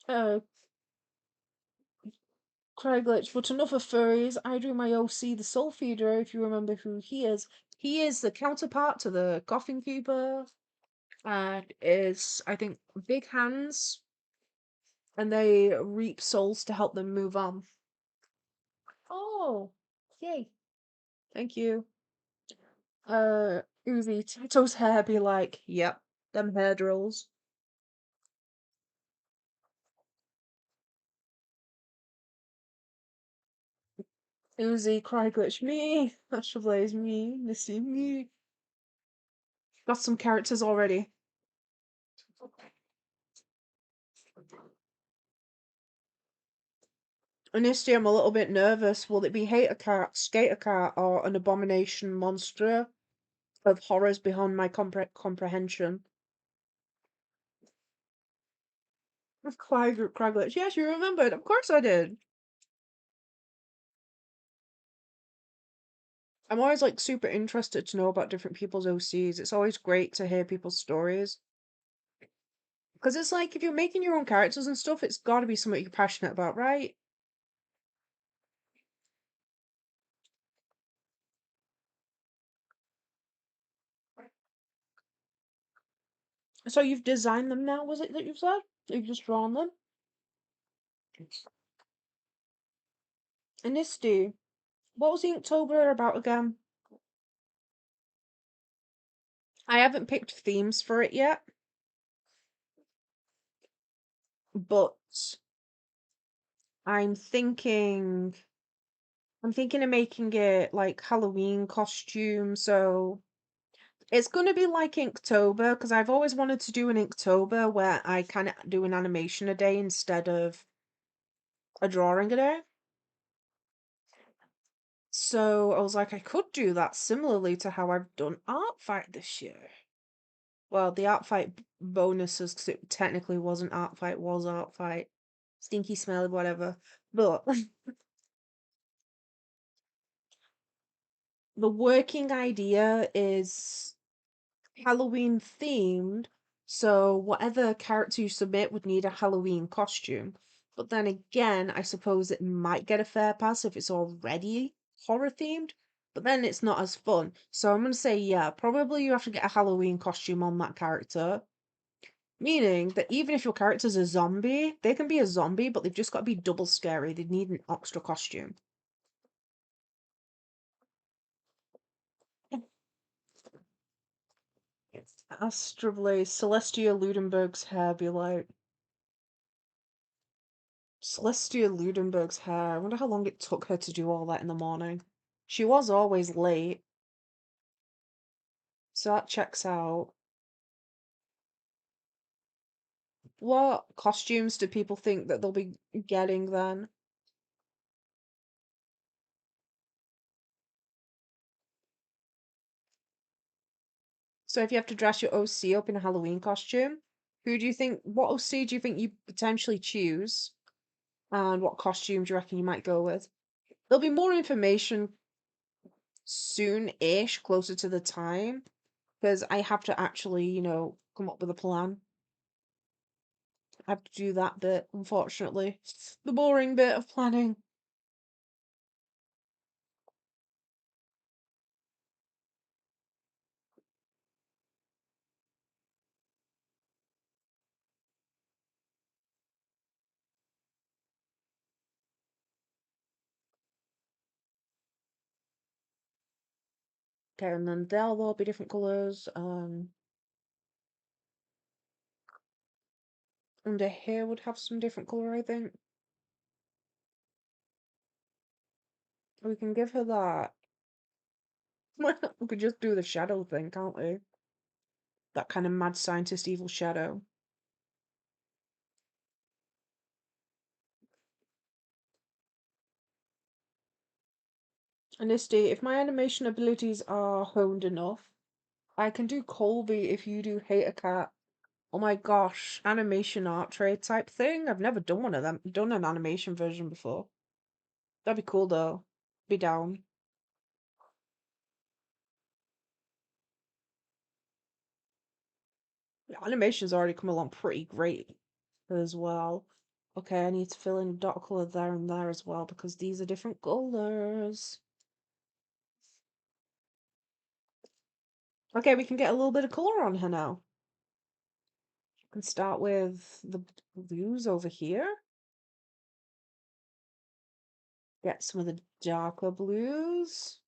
Uh, Cry glitch, but enough of furries. I do my OC, the Soul Feeder, if you remember who he is. He is the counterpart to the Coffin Keeper and is, I think, big hands, and they reap souls to help them move on. Oh, yay. Thank you. Uzi, Tato's hair be like, yep, them hair drills. Uzi, Cry glitch, me. Astral Blaze, me. Misty, me. Got some characters already. Honestly, I'm a little bit nervous. Will it be Hater Cat, Skater Cat, or an abomination monster of horrors beyond my comprehension? Craglets. Yes, you remembered. Of course I did. I'm always like super interested to know about different people's OCs. It's always great to hear people's stories. Because it's like if you're making your own characters and stuff, it's got to be something you're passionate about, right? So you've designed them now, was it that you've said? You've just drawn them? Anisty, what was the Inktober about again? I haven't picked themes for it yet, but I'm thinking I'm thinking of making it like Halloween costume, so it's gonna be like Inktober because I've always wanted to do an Inktober where I kind of do an animation a day instead of a drawing a day. So I was like, I could do that similarly to how I've done Art Fight this year. Well, the Art Fight bonuses, because it technically wasn't Art Fight, was Art Fight. Stinky, smelly, whatever. But the working idea is Halloween themed, so whatever character you submit would need a Halloween costume. But then again, I suppose it might get a fair pass if it's already horror themed, but then it's not as fun. So I'm gonna say, yeah, probably you have to get a Halloween costume on that character. Meaning that even if your character's a zombie, they can be a zombie, but they've just got to be double scary. They need an extra costume. Astroblaze, Celestia Ludenberg's hair be like. Celestia Ludenberg's hair. I wonder how long it took her to do all that in the morning. She was always late, so that checks out. What costumes do people think that they'll be getting then? So if you have to dress your OC up in a Halloween costume, what OC do you think you potentially choose? And what costume do you reckon you might go with? There'll be more information soon-ish, closer to the time, because I have to actually, come up with a plan. I have to do that bit, unfortunately. The boring bit of planning. Okay, and then there'll all be different colours. Under here would have some different colour, I think. We can give her that. We could just do the shadow thing, can't we? That kind of mad scientist evil shadow. And Misty, if my animation abilities are honed enough, I can do Colby if you do Hate a Cat. Oh my gosh, animation art trade type thing? I've never done one of them. Done an animation version before. That'd be cool though. Be down. The animation's already come along pretty great as well. Okay, I need to fill in a dot color there and there as well because these are different colors. Okay, we can get a little bit of color on her now. We can start with the blues over here. Get some of the darker blues.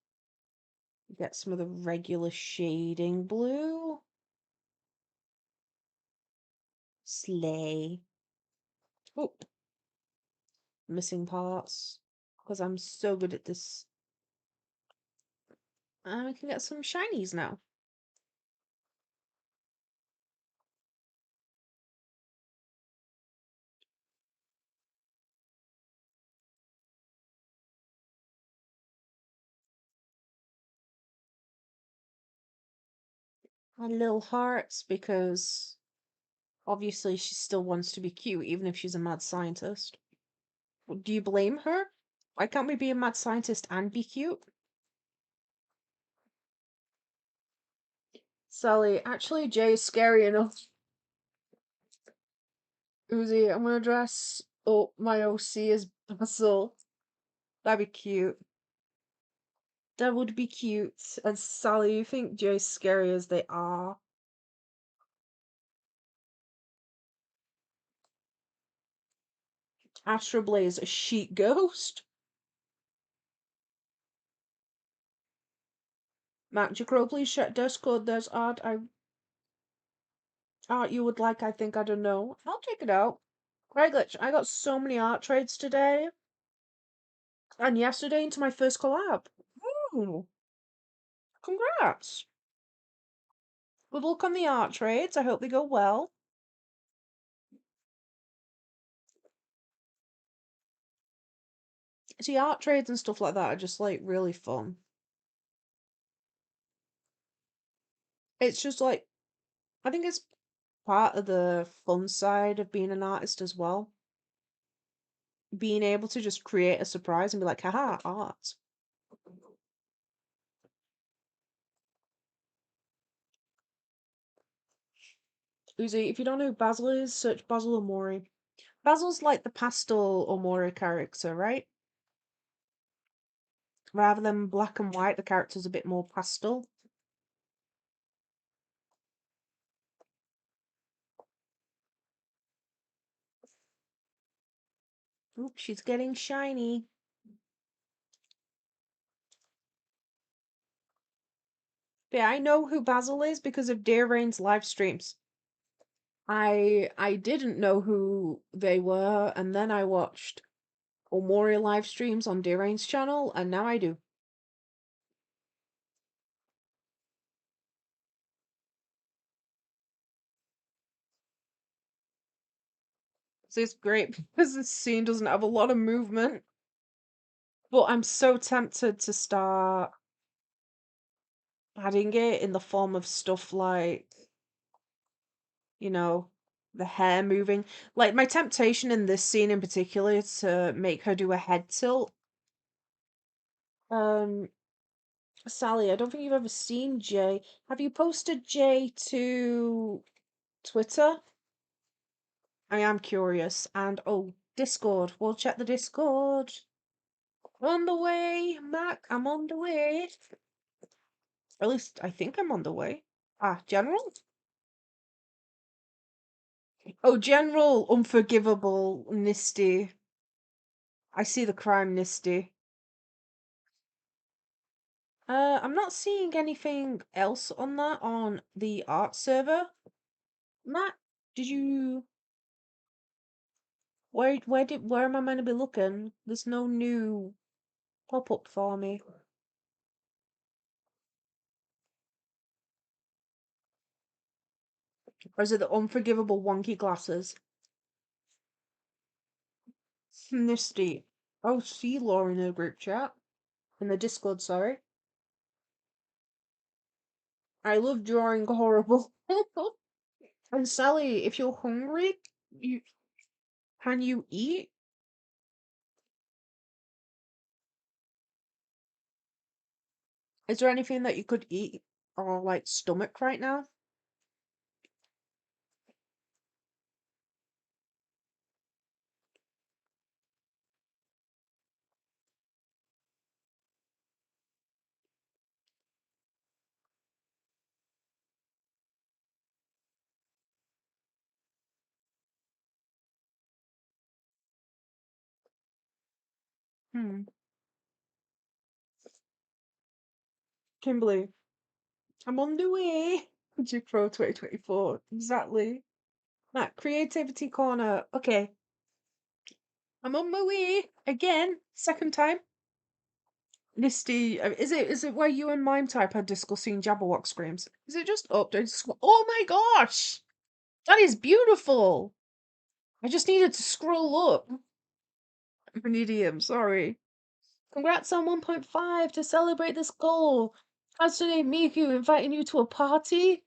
Get some of the regular shading blue. Slay. Oh, missing parts. Because I'm so good at this. And we can get some shinies now. And little hearts because obviously she still wants to be cute even if she's a mad scientist. Do you blame her? Why can't we be a mad scientist and be cute? Sally, actually Jay is scary enough. Uzi, I'm gonna dress up my OC as Basil. That'd be cute. That would be cute. And Sally, you think Jay's scary as they are? Astro Blaze, a sheet ghost? Matt Jcrow, please check Discord. There's art you would like, I think, I don't know. I'll check it out. Right, Glitch, I got so many art trades today. And yesterday into my first collab. Ooh, congrats. Good luck on the art trades. I hope they go well. See, art trades and stuff like that are just like really fun. It's just like, I think it's part of the fun side of being an artist as well. Being able to just create a surprise and be like, haha, art. Uzi, if you don't know who Basil is, search Basil Omori. Basil's like the pastel Omori character, right? Rather than black and white, the character's a bit more pastel. Oop, she's getting shiny. But yeah, I know who Basil is because of Dear Rain's live streams. I didn't know who they were, and then I watched Omori live streams on Dear Rain's channel, and now I do. So it's great because this scene doesn't have a lot of movement. But I'm so tempted to start adding it in the form of stuff like, you know, the hair moving. Like my temptation in this scene in particular is to make her do a head tilt. Um, Sally, I don't think you've ever seen Jay. Have you posted Jay to Twitter? I am curious. And oh, Discord. We'll check the Discord. On the way, Mac. I'm on the way. At least I think I'm on the way. Ah, General? Oh, General, unforgivable, Nisty. I see the crime, Nisty. I'm not seeing anything else on that on the art server. Matt, did you? Where am I meant to be looking? There's no new pop up for me. Or is it the unforgivable wonky glasses? Nisty. Oh, see Laura in the group chat. In the Discord, sorry. I love drawing horrible. And Sally, if you're hungry, you can you eat? Is there anything that you could eat or like stomach right now? Hmm. Kimberly, I'm on the way. Jcrow 2024. Exactly. Matt, Creativity Corner. Okay. I'm on my way. Again. Second time. Misty, is it where you and Mime Type are discussing Jabberwock screams? Is it just updated? Oh my gosh! That is beautiful! I just needed to scroll up. I'm an idiot, sorry. Congrats on 1.5 to celebrate this goal. Hatsune Miku inviting you to a party?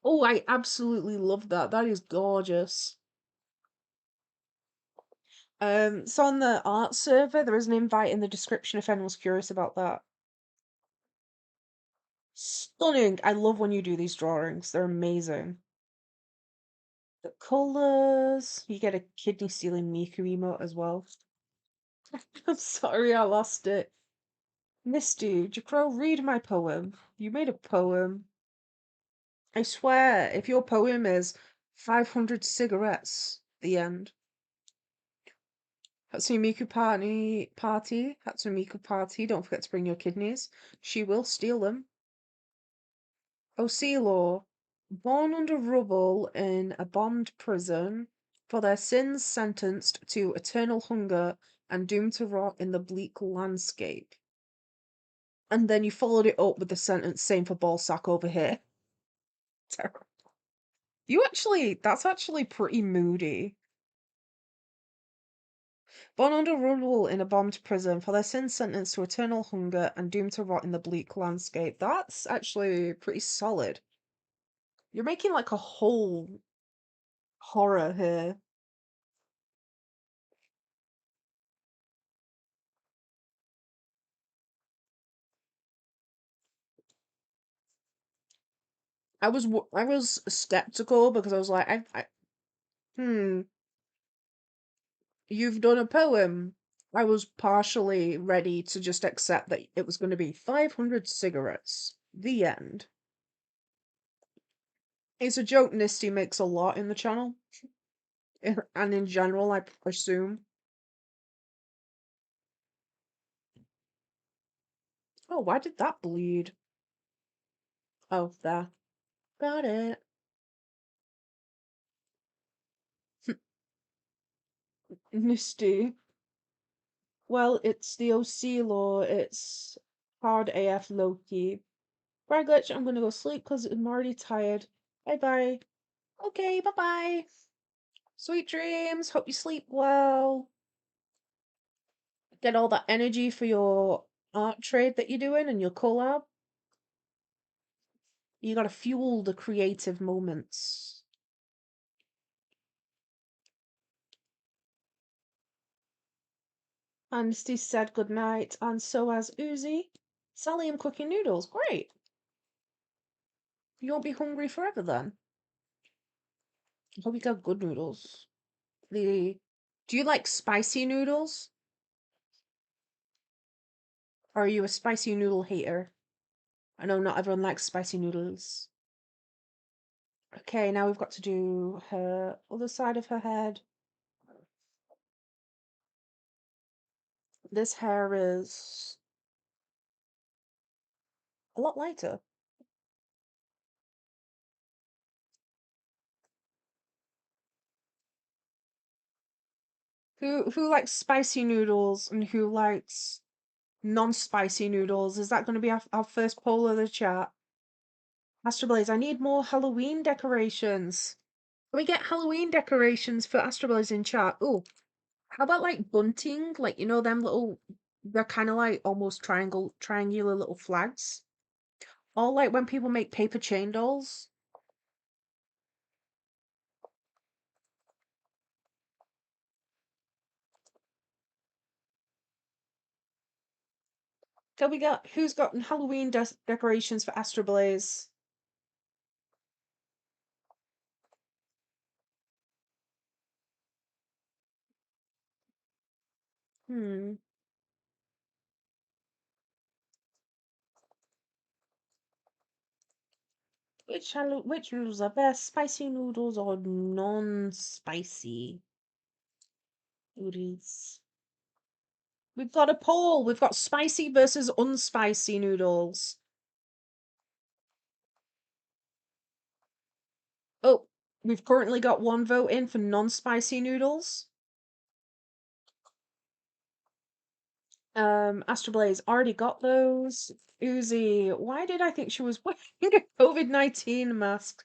Oh, I absolutely love that. That is gorgeous. So on the art server, there is an invite in the description if anyone's curious about that. Stunning. I love when you do these drawings. They're amazing. The colors. You get a kidney stealing Miku emote as well. I'm sorry I lost it. Misty, Jacro, read my poem. You made a poem. I swear, if your poem is 500 cigarettes, the end. Hatsune Miku party. Hatsune Miku party. Don't forget to bring your kidneys. She will steal them. Osilo, born under rubble in a bombed prison, for their sins sentenced to eternal hunger and doomed to rot in the bleak landscape. And then you followed it up with the sentence same for ballsack over here. Terrible. That's actually pretty moody. Born under rubble in a bombed prison, for their sins sentenced to eternal hunger and doomed to rot in the bleak landscape. That's actually pretty solid. You're making like a whole horror here. I was skeptical because I was like, hmm, you've done a poem. I was partially ready to just accept that it was going to be 500 cigarettes. The end. It's a joke Nisty makes a lot in the channel, and in general, I assume. Oh, why did that bleed? Oh, there. Got it. Nisty. Well, it's the OC law. It's hard AF Loki. Right, Glitch, I'm gonna go sleep because I'm already tired. Bye bye. Okay, bye bye. Sweet dreams. Hope you sleep well. Get all that energy for your art trade that you're doing and your collab. You gotta fuel the creative moments. And Steve said good night, and so has Uzi. Sally, I'm cooking noodles. Great. You won't be hungry forever then. I hope you got good noodles. The Do you like spicy noodles? Or are you a spicy noodle hater? I know not everyone likes spicy noodles. Okay, now we've got to do her other side of her head. This hair is a lot lighter. Who likes spicy noodles and who likes non-spicy noodles? Is that going to be our first poll of the chat? Astro Blaze, I need more Halloween decorations. Can we get Halloween decorations for Astro Blaze in chat? Oh, how about like bunting? Like, you know, them little, they're kind of like almost triangular little flags. Or like when people make paper chain dolls. So who's got Halloween decorations for Astro Blaze? Hmm. Which noodles are best? Spicy noodles or non-spicy noodles? We've got a poll. We've got spicy versus unspicy noodles. Oh, we've currently got one vote in for non-spicy noodles. Astro Blaze already got those. Uzi, why did I think she was wearing a COVID-19 mask?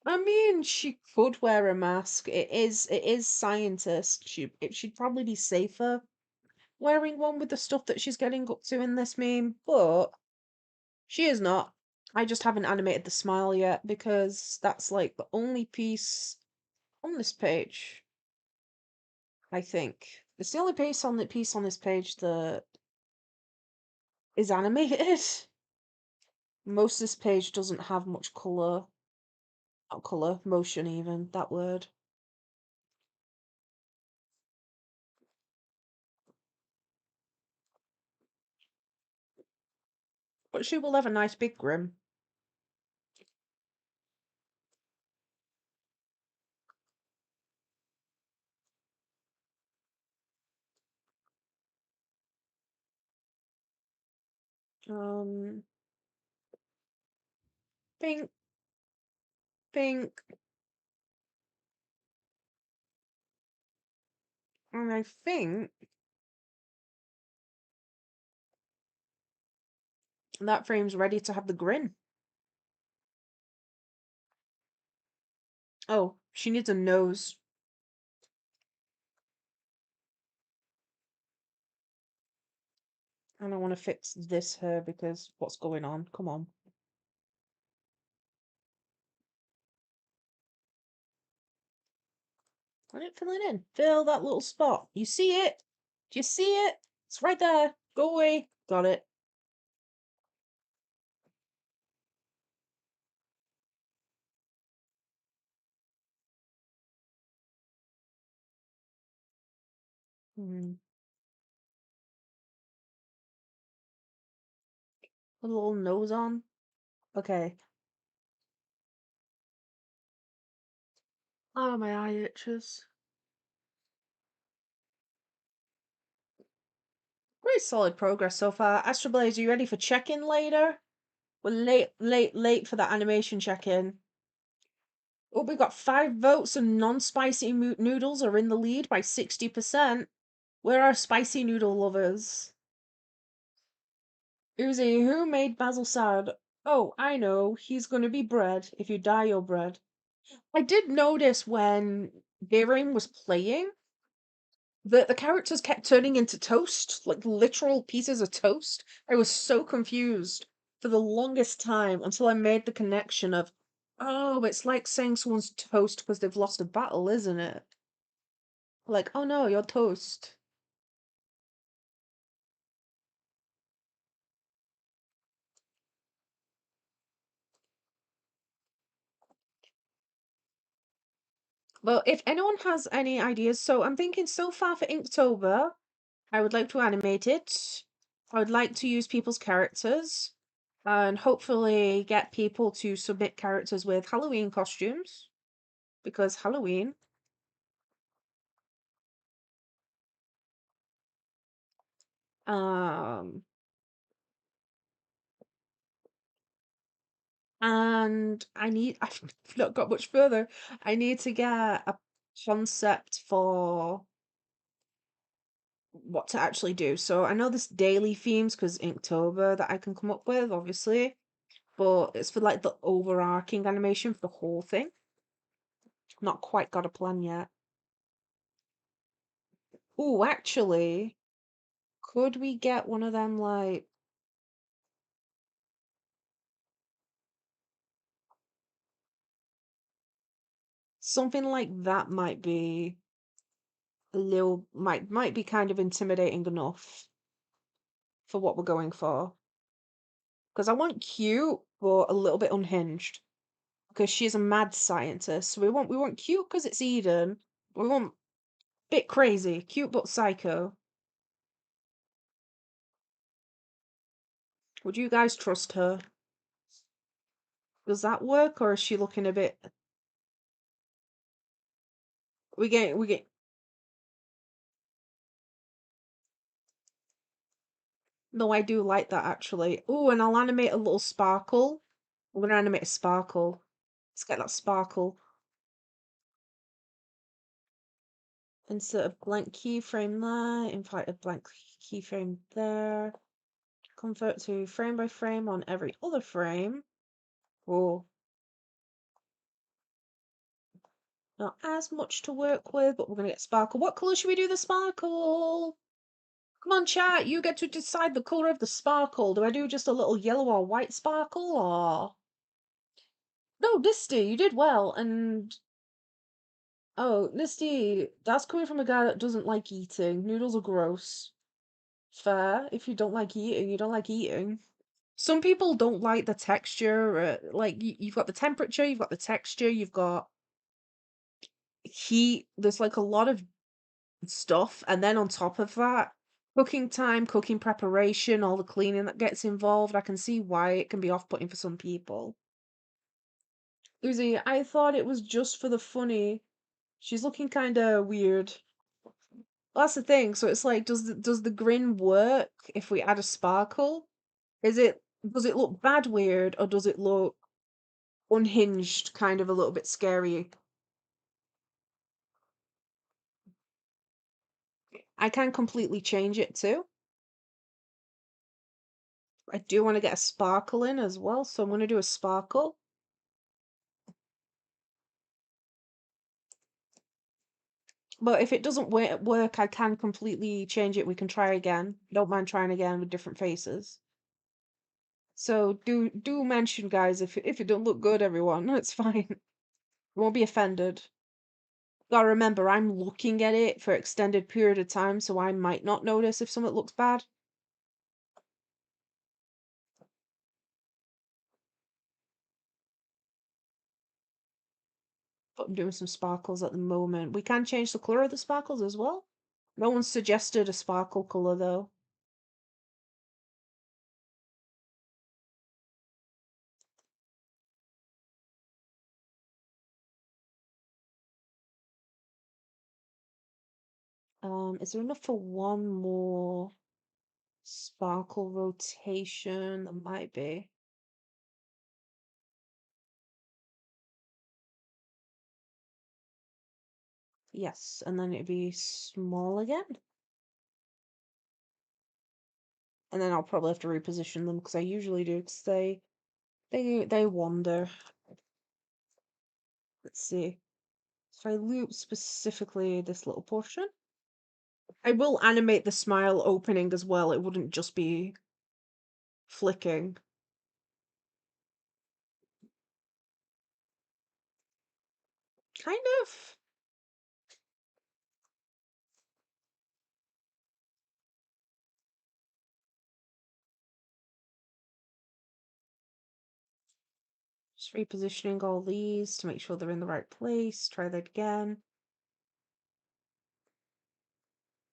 I mean, she could wear a mask. It is scientist. She'd probably be safer wearing one with the stuff that she's getting up to in this meme, but she is not. I just haven't animated the smile yet because that's like the only piece on this page, I think. It's the only piece on this page that is animated. Most of this page doesn't have much color. Not color, motion even, that word. But she will have a nice big grin. Um, pink, pink, and I think that frame's ready to have the grin. Oh, she needs a nose. And I want to fix this hair because what's going on? Come on. Let it fill it in. Fill that little spot. You see it? Do you see it? It's right there. Go away. Got it. Hmm. Put a little nose on. Okay. Oh, my eye itches. Pretty solid progress so far. Astro Blaze, are you ready for check-in later? We're late for that animation check-in. Oh, we got 5 votes and non-spicy noodles are in the lead by 60%. Where are spicy noodle lovers? Uzi, who made Basil sad? Oh, I know. He's gonna be bread if you dye your bread. I did notice when Grin was playing that the characters kept turning into toast, like literal pieces of toast. I was so confused for the longest time until I made the connection of, oh, it's like saying someone's toast because they've lost a battle, isn't it? Like, oh no, you're toast. Well, if anyone has any ideas, so I'm thinking so far for Inktober, I would like to animate it. I would like to use people's characters and hopefully get people to submit characters with Halloween costumes because Halloween. Um, and I've not got much further. I need to get a concept for what to actually do. So I know there's daily themes because Inktober that I can come up with, obviously, but it's for like the overarching animation for the whole thing. Not quite got a plan yet. Oh, actually, could we get one of them like something like that might be a little might be kind of intimidating enough for what we're going for. Because I want cute, but a little bit unhinged. Because she's a mad scientist. So we want cute because it's Eden. We want bit crazy, cute but psycho. Would you guys trust her? Does that work, or is she looking a bit? We get No, I do like that actually. Oh, and I'll animate a little sparkle. I'm gonna animate a sparkle. Let's get that sparkle. Insert a blank keyframe there, invite a blank keyframe there. Convert to frame by frame on every other frame. Oh, not as much to work with, but we're gonna get sparkle. What color should we do the sparkle? Come on, chat, you get to decide the color of the sparkle. Do I do just a little yellow or white sparkle, or... No, Nisty, you did well, and... Oh, Nisty, that's coming from a guy that doesn't like eating. Noodles are gross. Fair. If you don't like eating, you don't like eating. Some people don't like the texture. Like, you've got the temperature, you've got the texture, you've got heat. There's like a lot of stuff. And then on top of that, cooking time, cooking preparation, all the cleaning that gets involved. I can see why it can be off-putting for some people. Uzi, I thought it was just for the funny. She's looking kind of weird. Well, that's the thing. So it's like, does the grin work if we add a sparkle? Does it look bad weird, or does it look unhinged, kind of a little bit scary? I can completely change it too. I do want to get a sparkle in as well, so I'm going to do a sparkle. But if it doesn't work, I can completely change it. We can try again. Don't mind trying again with different faces. So do mention, guys, if it don't look good, everyone. It's fine. Won't be offended. Gotta remember, I'm looking at it for extended period of time, so I might not notice if something looks bad. But I'm doing some sparkles at the moment. We can change the color of the sparkles as well. No one suggested a sparkle color though. Is there enough for one more sparkle rotation? There might be. Yes, and then it'd be small again. And then I'll probably have to reposition them because I usually do, because they wander. Let's see. If I loop specifically this little portion, I will animate the smile opening as well. It wouldn't just be flicking. Kind of. Just repositioning all these to make sure they're in the right place. Try that again.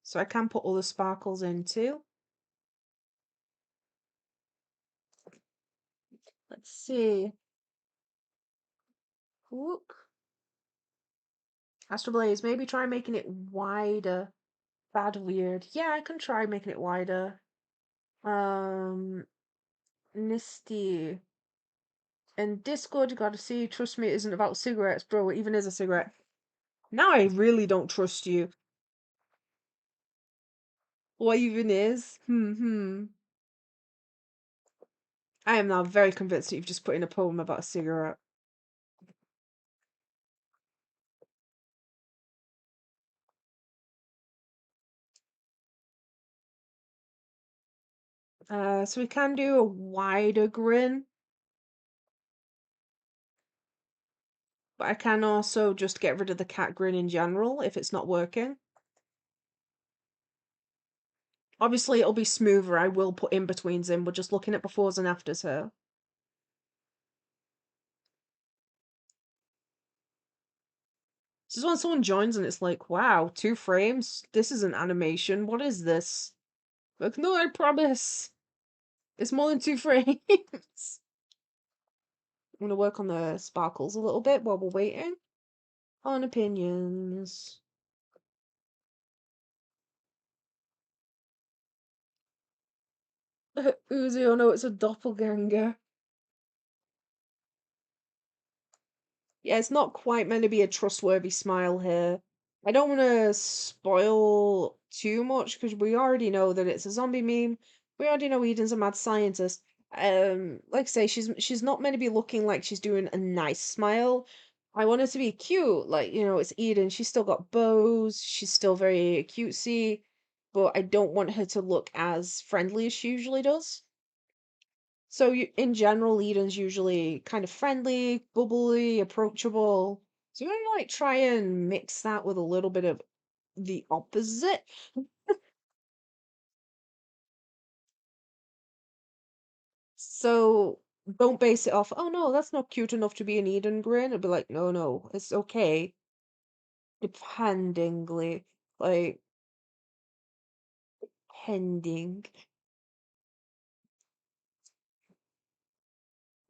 So I can put all the sparkles in too. Let's see. Whoop. Astral Blaze, maybe try making it wider. Bad weird. Yeah, I can try making it wider. Nisty. And Discord, you gotta see, trust me, it isn't about cigarettes, bro. It even is a cigarette. Now I really don't trust you. What even is? I am now very convinced that you've just put in a poem about a cigarette. So we can do a wider grin, but I can also just get rid of the cat grin in general if it's not working. Obviously, it'll be smoother. I will put in-betweens in. We're just looking at befores and afters here. This is when someone joins and it's like, wow, 2 frames? This is an animation. What is this? Like, no, I promise. It's more than 2 frames. I'm gonna work on the sparkles a little bit while we're waiting. On opinions. Uzi, oh no, it's a doppelganger. Yeah, it's not quite meant to be a trustworthy smile here. I don't want to spoil too much because we already know that it's a zombie meme. We already know Eden's a mad scientist. Like I say, she's not meant to be looking like she's doing a nice smile. I want her to be cute, like it's Eden. She's still got bows. She's still very cutesy, but I don't want her to look as friendly as she usually does. So in general, Eden's usually kind of friendly, bubbly, approachable. So I'm gonna like try and mix that with a little bit of the opposite. So don't base it off, oh no, that's not cute enough to be an Eden grin. It'd be like, no, no, it's okay. Dependingly, like pending.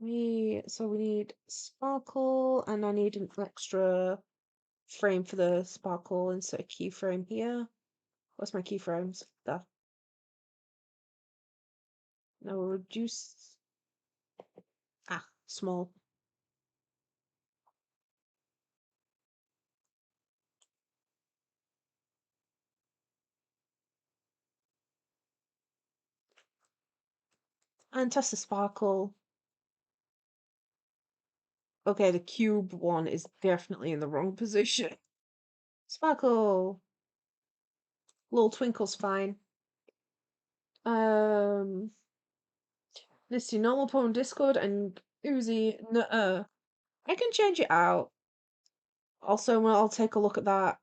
We need sparkle and I need an extra frame for the sparkle, insert a keyframe here. What's my keyframes? There. Now we'll reduce. Ah, small. And test the sparkle. Okay, the cube one is definitely in the wrong position. Sparkle. Little twinkle's fine. Let's do normal poem Discord and Uzi. Nuh-uh. I can change it out. Also, I'll take a look at that.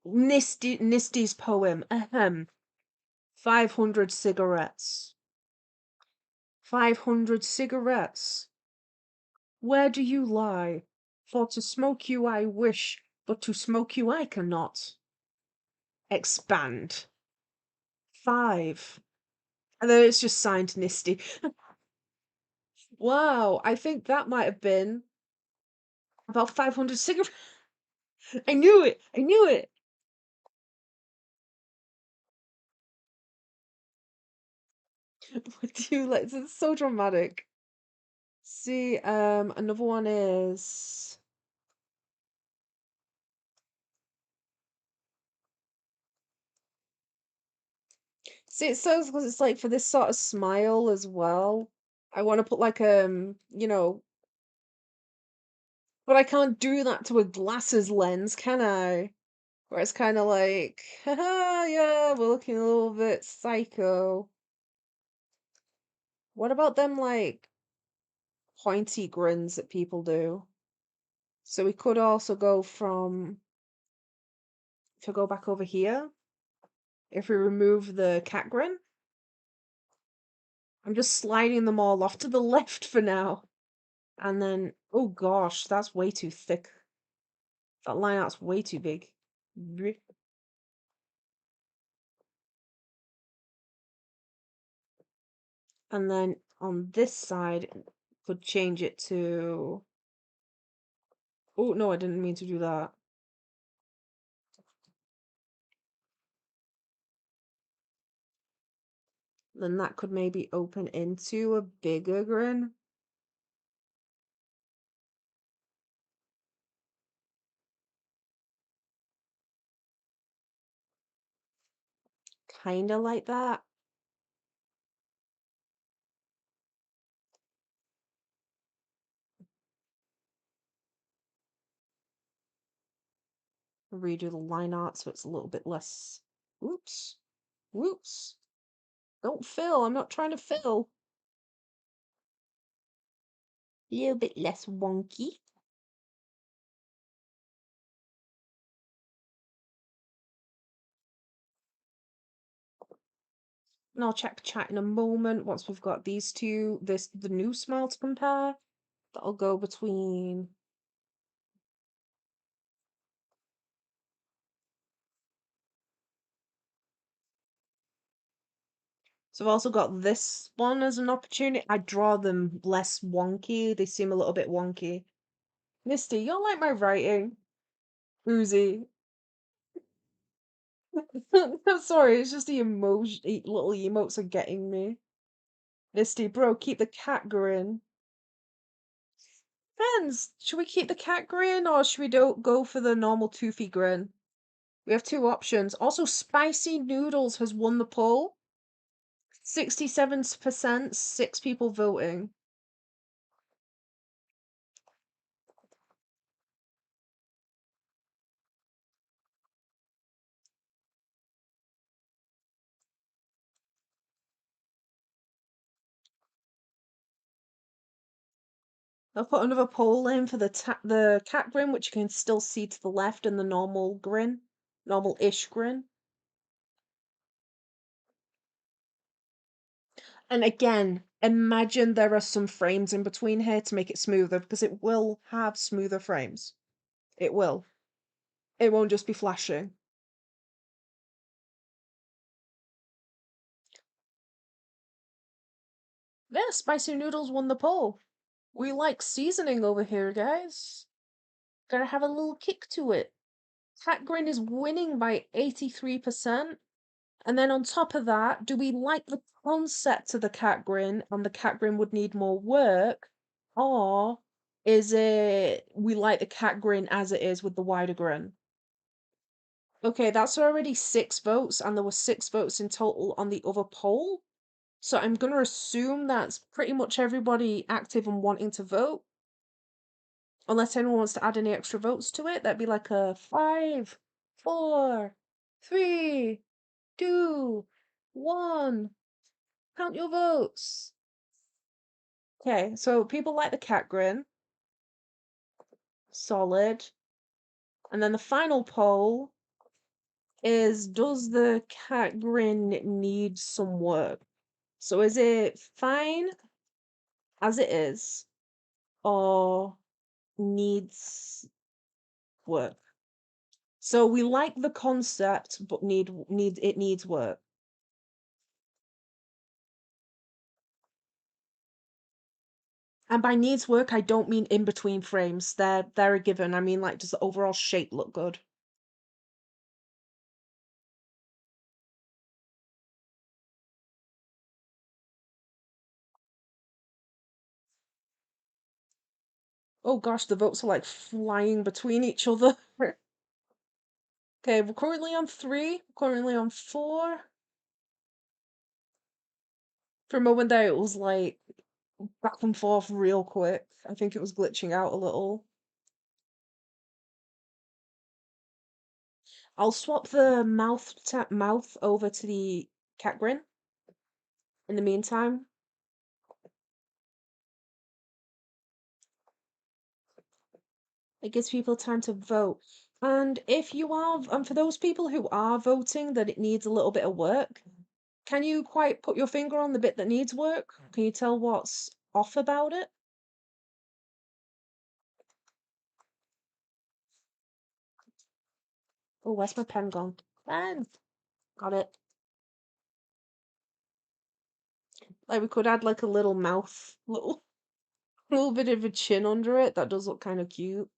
Nisty's poem. Ahem. 500 cigarettes. 500 cigarettes. Where do you lie? For to smoke you I wish, but to smoke you I cannot. Expand. 5. And then it's just signed Nisty. Wow, I think that might have been about 500 cigarettes. I knew it! I knew it! What do you like? It's so dramatic. See, another one is. See, it says because it's like for this sort of smile as well. I want to put like but I can't do that to a glasses lens, can I? Where it's kind of like, haha, yeah, we're looking a little bit psycho. What about them like pointy grins that people do? So we could also go from, if we go back over here, if we remove the cat grin, I'm just sliding them all off to the left for now. And then, oh gosh, that's way too thick. That line out's way too big. And then on this side, could change it to. Oh no, I didn't mean to do that. Then that could maybe open into a bigger grin. Kinda like that. Redo the line art so it's a little bit less. Whoops. Whoops. Don't fill. I'm not trying to fill. A little bit less wonky. And I'll check chat in a moment once we've got these two, the new smile to compare. That'll go between. So I've also got this one as an opportunity. I draw them less wonky. They seem a little bit wonky. Misty, you'll like my writing. Uzi. I'm sorry, it's just the emoji little emotes are getting me. Misty, bro, keep the cat grin. Depends. Should we keep the cat grin or should we go for the normal toothy grin? We have two options. Also, spicy noodles has won the poll. 67%, 6 people voting. I'll put another poll in for the cat grin, which you can still see to the left, and the normal grin, normal-ish grin. And again, imagine there are some frames in between here to make it smoother, because it will have smoother frames. It will. It won't just be flashing. Yeah, spicy noodles won the poll. We like seasoning over here, guys. Gotta have a little kick to it. Cat grin is winning by 83%. And then on top of that, do we like the concept of the cat grin and the cat grin would need more work? Or is it we like the cat grin as it is with the wider grin? Okay, that's already 6 votes, and there were 6 votes in total on the other poll. So I'm gonna assume that's pretty much everybody active and wanting to vote. Unless anyone wants to add any extra votes to it, that'd be like a 5, 4, 3, 2, 1. Count your votes. Okay, so people like the cat grin. Solid. And then the final poll is, does the cat grin need some work? So is it fine as it is or needs work? So we like the concept but it needs work. And by needs work, I don't mean in between frames. They're a given. I mean, like, does the overall shape look good? Oh gosh, the votes are like flying between each other. Okay, we're currently on 3, currently on 4. For a moment there, it was like back and forth real quick. I think it was glitching out a little. I'll swap the mouth over to the cat grin in the meantime. It gives people time to vote. And if you are, and for those people who are voting that it needs a little bit of work, can you quite put your finger on the bit that needs work? Can you tell what's off about it? Oh, where's my pen gone? Pen! Got it. Like we could add like a little mouth, little bit of a chin under it. That does look kind of cute.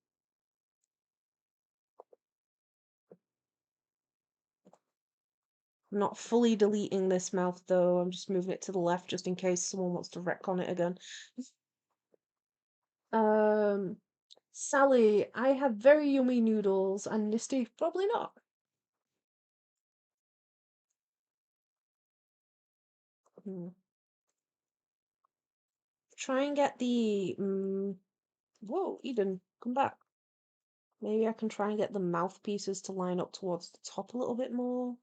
I'm not fully deleting this mouth though. I'm just moving it to the left just in case someone wants to wreck on it again. Um, Sally, I have very yummy noodles, and Nisty, probably not. Hmm. Try and get the. Whoa, Eden, come back. Maybe I can try and get the mouthpieces to line up towards the top a little bit more.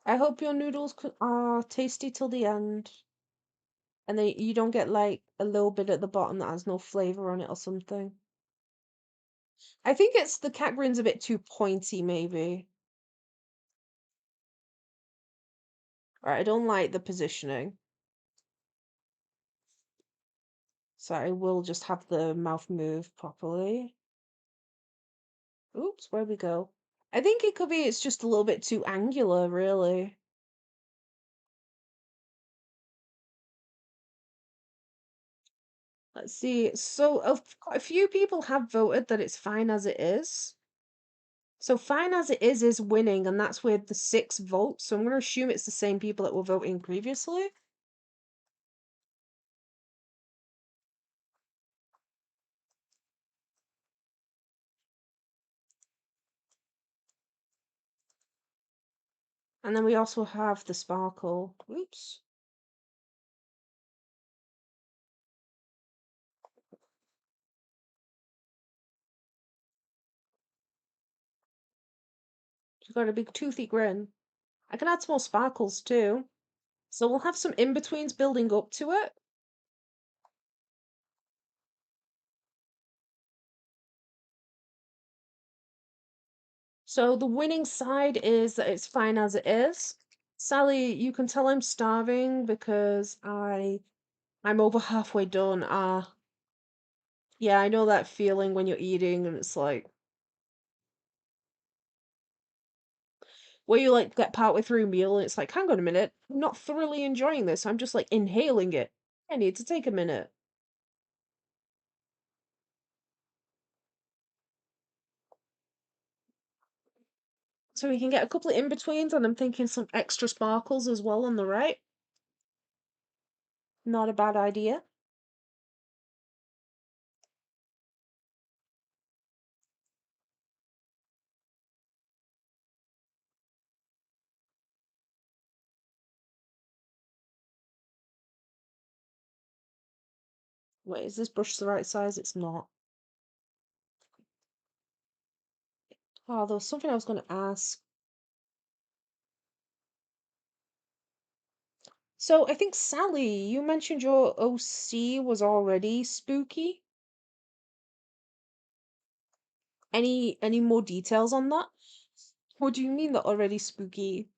I hope your noodles are tasty till the end. And then you don't get like a little bit at the bottom that has no flavor on it or something. I think it's the cat grin's a bit too pointy, maybe. Right, I don't like the positioning. So I will just have the mouth move properly. Oops, where'd we go? I think it could be it's just a little bit too angular, really. Let's see. So quite a few people have voted that it's fine as it is. So fine as it is winning, and that's with the 6 votes. So I'm going to assume it's the same people that were voting previously. And then we also have the sparkle. Oops. She's got a big toothy grin. I can add some more sparkles too. So we'll have some in-betweens building up to it. So the winning side is that it's fine as it is. Sally, you can tell I'm starving because I'm over halfway done. Yeah, I know that feeling when you're eating and it's like where you like get partway through a meal and it's like, hang on a minute, I'm not thoroughly enjoying this. I'm just like inhaling it. I need to take a minute. So we can get a couple of in-betweens and I'm thinking some extra sparkles as well on the right. Not a bad idea. Wait, is this brush the right size? It's not. Oh, there was something I was going to ask. So I think Sally, you mentioned your OC was already spooky. Any more details on that? What do you mean that already spooky?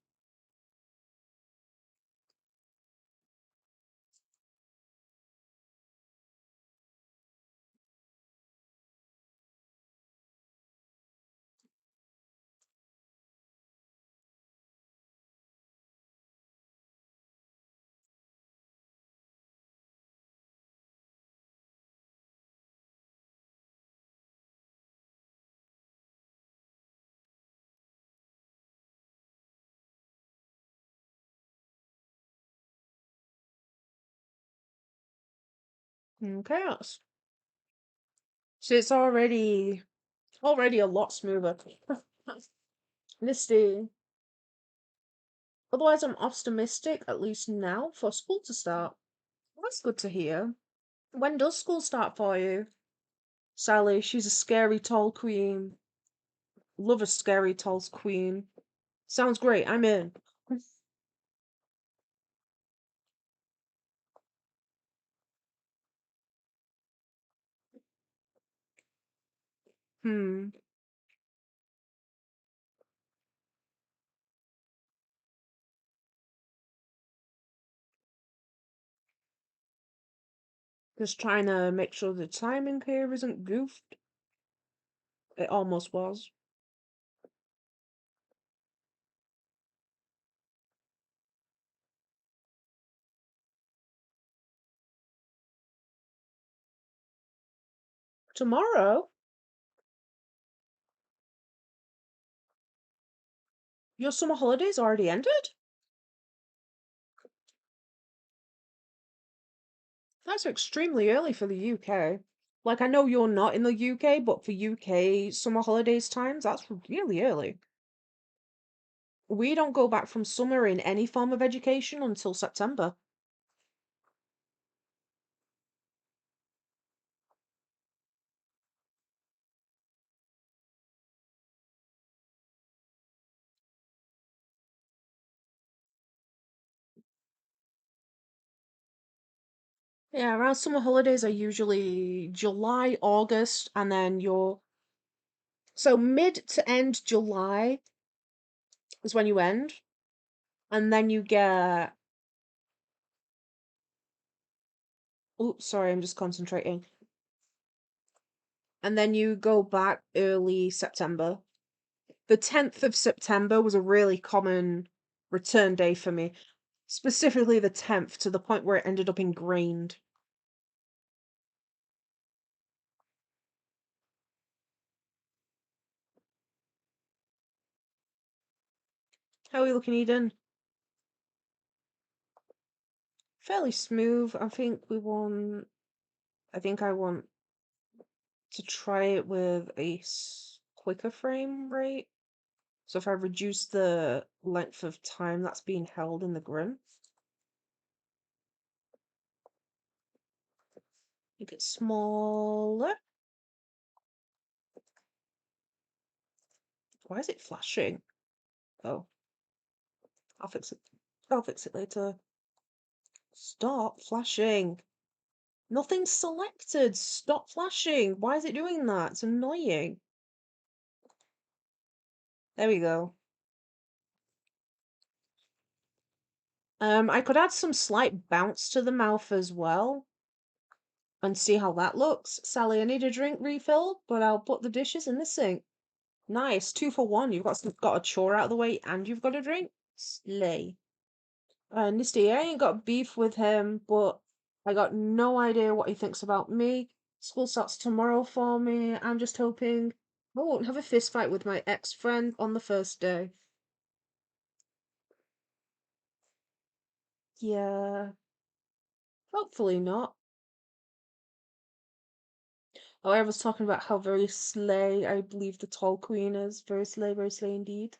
Okay. So it's already a lot smoother. Misty. Otherwise, I'm optimistic, at least now, for school to start. Well, that's good to hear. When does school start for you? Sally, she's a scary tall queen. Love a scary tall queen. Sounds great, I'm in. Hmm. Just trying to make sure the timing here isn't goofed. It almost was. Tomorrow? Your summer holidays already ended? That's extremely early for the UK. Like, I know you're not in the UK, but for UK summer holidays times, that's really early. We don't go back from summer in any form of education until September. Yeah, around summer holidays are usually July, August, and then so mid to end July is when you end, and then you get oops, sorry, I'm just concentrating. And then you go back early September. The 10th of September was a really common return day for me, specifically the 10th, to the point where it ended up ingrained. How are we looking, Eden? Fairly smooth. I think I want to try it with a quicker frame rate. So if I reduce the length of time that's being held in the grin, make it smaller. Why is it flashing? Oh, I'll fix it. I'll fix it later. Stop flashing. Nothing's selected. Stop flashing. Why is it doing that? It's annoying. There we go. I could add some slight bounce to the mouth as well and see how that looks. Sally, I need a drink refill, but I'll put the dishes in the sink. Nice, 2 for 1. You've got a chore out of the way and you've got a drink. Slay. Nisty, I ain't got beef with him, but I got no idea what he thinks about me. School starts tomorrow for me. I'm just hoping I won't have a fist fight with my ex-friend on the first day. Yeah, hopefully not. Oh, I was talking about how very slay I believe the tall queen is. Very slay indeed.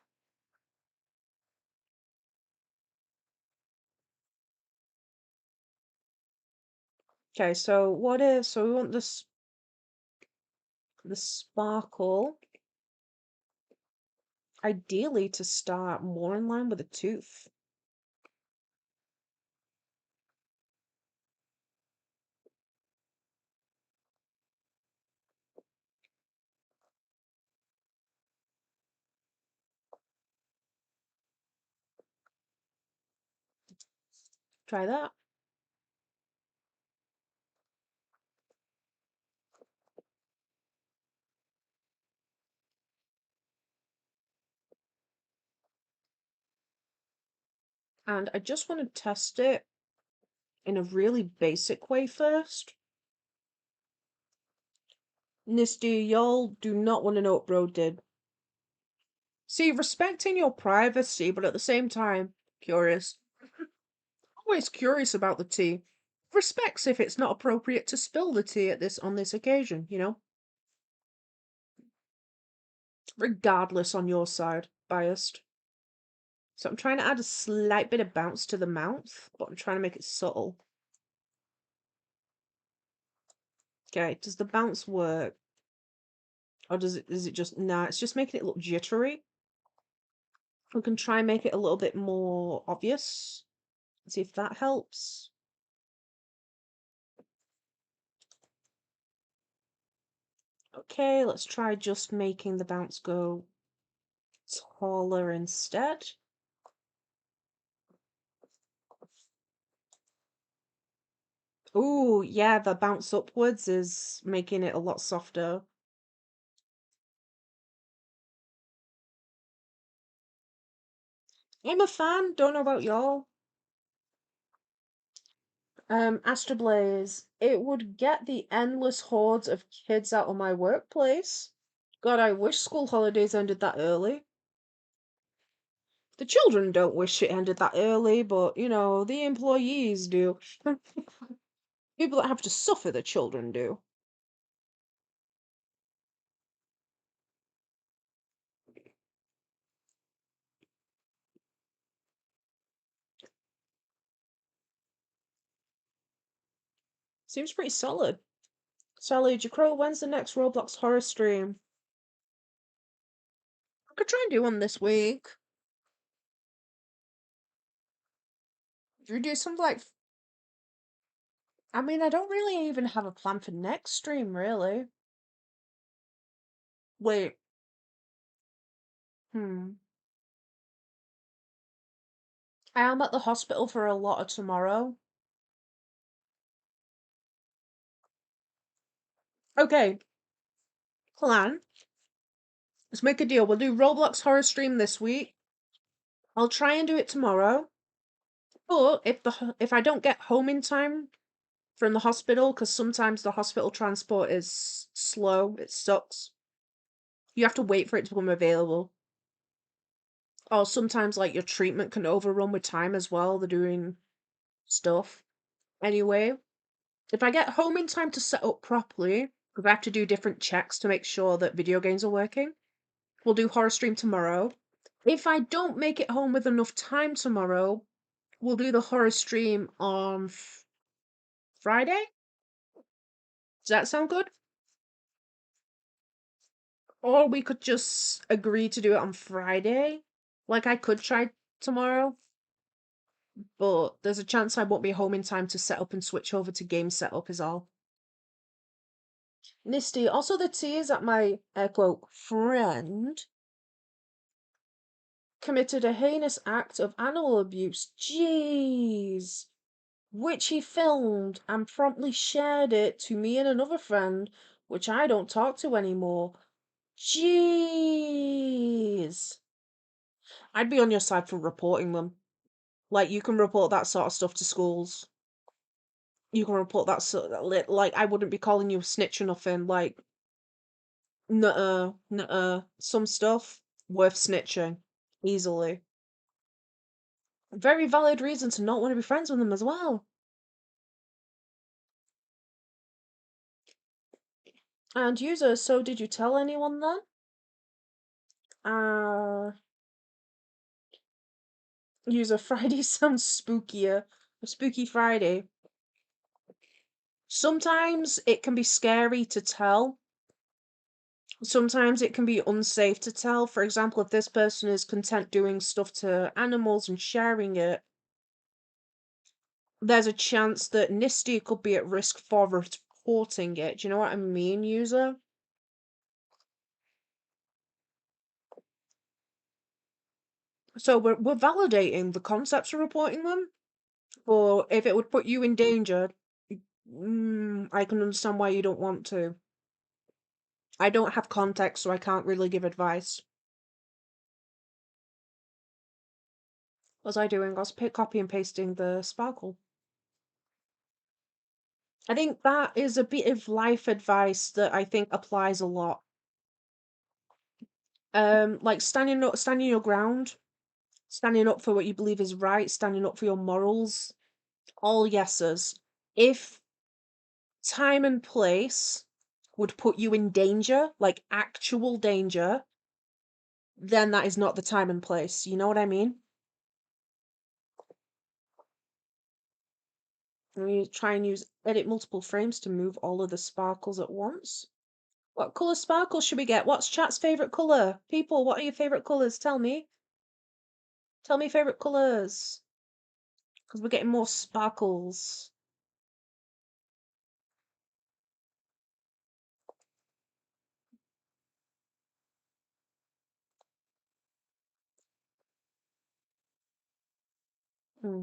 Okay, so we want this the sparkle ideally to start more in line with a tooth. Try that. And I just want to test it in a really basic way first. Nisty, y'all do not want to know what bro did. See, respecting your privacy, but at the same time, curious. Always curious about the tea. Respects if it's not appropriate to spill the tea on this occasion, you know? Regardless on your side, biased. So I'm trying to add a slight bit of bounce to the mouth, but I'm trying to make it subtle. Okay, does the bounce work? Or is it just, nah, it's just making it look jittery. We can try and make it a little bit more obvious. See if that helps. Okay, let's try just making the bounce go taller instead. Ooh, yeah, the bounce upwards is making it a lot softer. I'm a fan, don't know about y'all. Astroblaze, it would get the endless hordes of kids out of my workplace. God, I wish school holidays ended that early. The children don't wish it ended that early, but, you know, the employees do. People that have to suffer, the children do. Seems pretty solid. Sally, Jcrow, when's the next Roblox horror stream? I could try and do one this week. Do we do something like... I mean, I don't really even have a plan for next stream, really. Wait. Hmm. I am at the hospital for a lot of tomorrow. Okay. Plan. Let's make a deal. We'll do Roblox horror stream this week. I'll try and do it tomorrow. But if I don't get home in time from the hospital, because sometimes the hospital transport is slow, it sucks. You have to wait for it to become available. Or sometimes like your treatment can overrun with time as well. They're doing stuff. Anyway, if I get home in time to set up properly, because I have to do different checks to make sure that video games are working, we'll do horror stream tomorrow. If I don't make it home with enough time tomorrow, we'll do the horror stream on Friday. Does that sound good? Or we could just agree to do it on Friday. Like, I could try tomorrow, but there's a chance I won't be home in time to set up and switch over to game setup, is all. Nisty, also the tea is that my, quote, friend committed a heinous act of animal abuse. Jeez. Which he filmed and promptly shared it to me and another friend, which I don't talk to anymore. Jeez. I'd be on your side for reporting them. Like, you can report that sort of stuff to schools. You can report that sort of, like, I wouldn't be calling you a snitch or nothing. Like, nuh-uh, nuh-uh. Some stuff, worth snitching. Easily. Very valid reason to not want to be friends with them as well. And user, so did you tell anyone then? User Friday sounds spookier. A spooky Friday. Sometimes it can be scary to tell. Sometimes it can be unsafe to tell. For example, if this person is content doing stuff to animals and sharing it, there's a chance that Nisty could be at risk for reporting it. Do you know what I mean, user? So we're validating the concepts of reporting them, but if it would put you in danger, I can understand why you don't want to. I don't have context, so I can't really give advice. What was I doing? I was copy and pasting the sparkle. I think that is a bit of life advice that I think applies a lot. Like standing your ground, standing up for what you believe is right, standing up for your morals. All yeses. If time and place would put you in danger, like actual danger, then that is not the time and place. You know what I mean? We try and use edit multiple frames to move all of the sparkles at once. What colour sparkles should we get? What's chat's favourite colour? People, what are your favourite colours? Tell me. Tell me favourite colours. Because we're getting more sparkles. Hmm.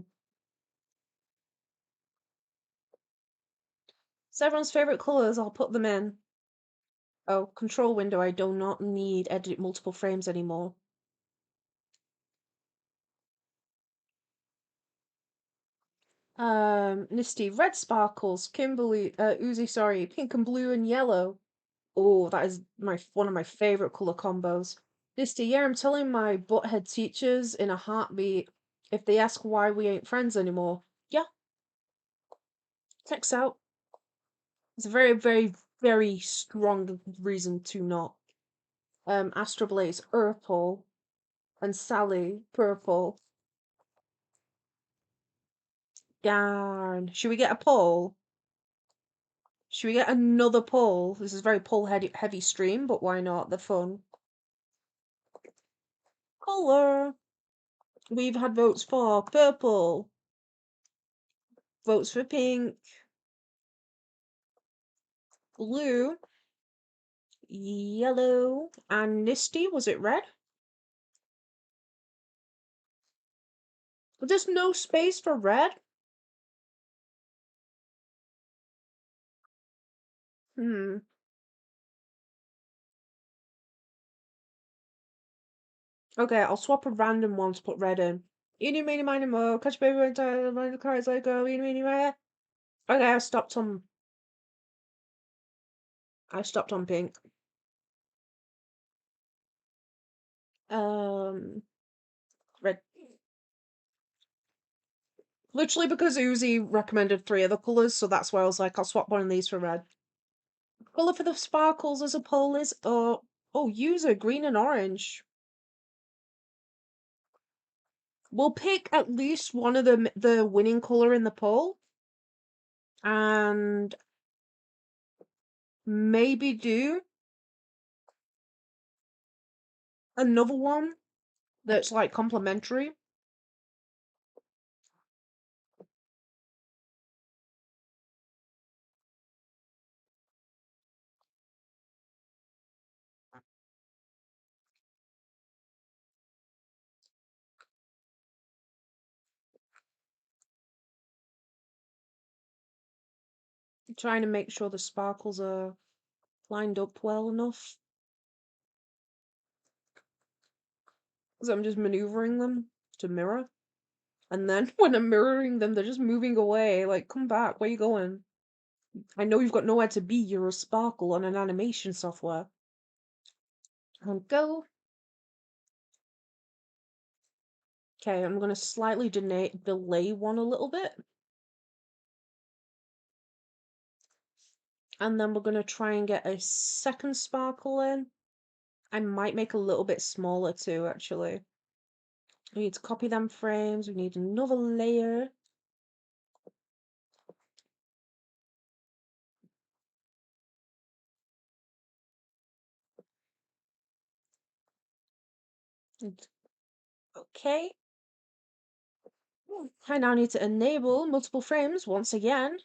So everyone's favourite colours, I'll put them in. Oh, control window, I do not need edit multiple frames anymore. Nisty, red sparkles, Kimberly, Uzi, sorry, pink and blue and yellow. Oh, that is one of my favorite color combos. Nisty, yeah, I'm telling my butthead teachers in a heartbeat if they ask why we ain't friends anymore. Yeah, checks out. It's a very, very, very strong reason to not. Astro Blaze, purple, and Sally, purple. Darn. Should we get a poll? Should we get another poll? This is a very poll heavy stream, but why not? The fun. Color. We've had votes for purple. Votes for pink. Blue. Yellow. And Nisty, was it red? But there's no space for red? Hmm. Okay, I'll swap a random one to put red in. Eeny, meeny, miny, mo. Catch baby when the cards let go. Eeny, meeny, miny. Okay, I stopped on pink. Um, Literally because Uzi recommended 3 other colours, so that's why I was like, I'll swap one of these for red. Colour for the sparkles as a poll is, user, green and orange. We'll pick at least one of the winning colour in the poll. And maybe do another one that's like complimentary. Trying to make sure the sparkles are lined up well enough. Because I'm just maneuvering them to mirror. And then when I'm mirroring them, they're just moving away. Like, come back, where you going? I know you've got nowhere to be, you're a sparkle on an animation software. And go. Okay, I'm gonna slightly delay one a little bit. And then we're gonna try and get a second sparkle in. I might make a little bit smaller too, actually. We need to copy them frames. We need another layer. Okay. I now need to enable multiple frames once again.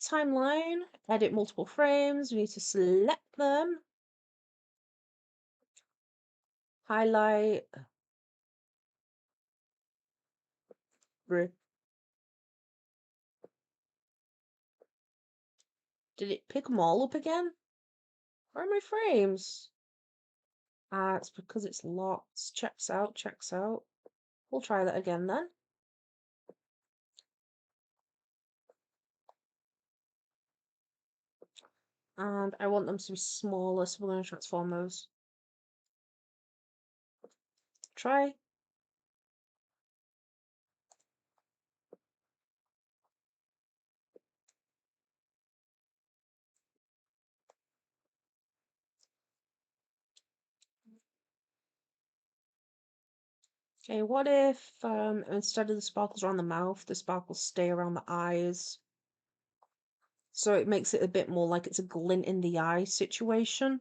Timeline, edit multiple frames. We need to select them. Highlight. Did it pick them all up again? Where are my frames? It's because it's locked. Checks out, checks out. We'll try that again then. And I want them to be smaller, so we're going to transform those. Try. Okay, what if instead of the sparkles around the mouth, the sparkles stay around the eyes? So it makes it a bit more like it's a glint in the eye situation.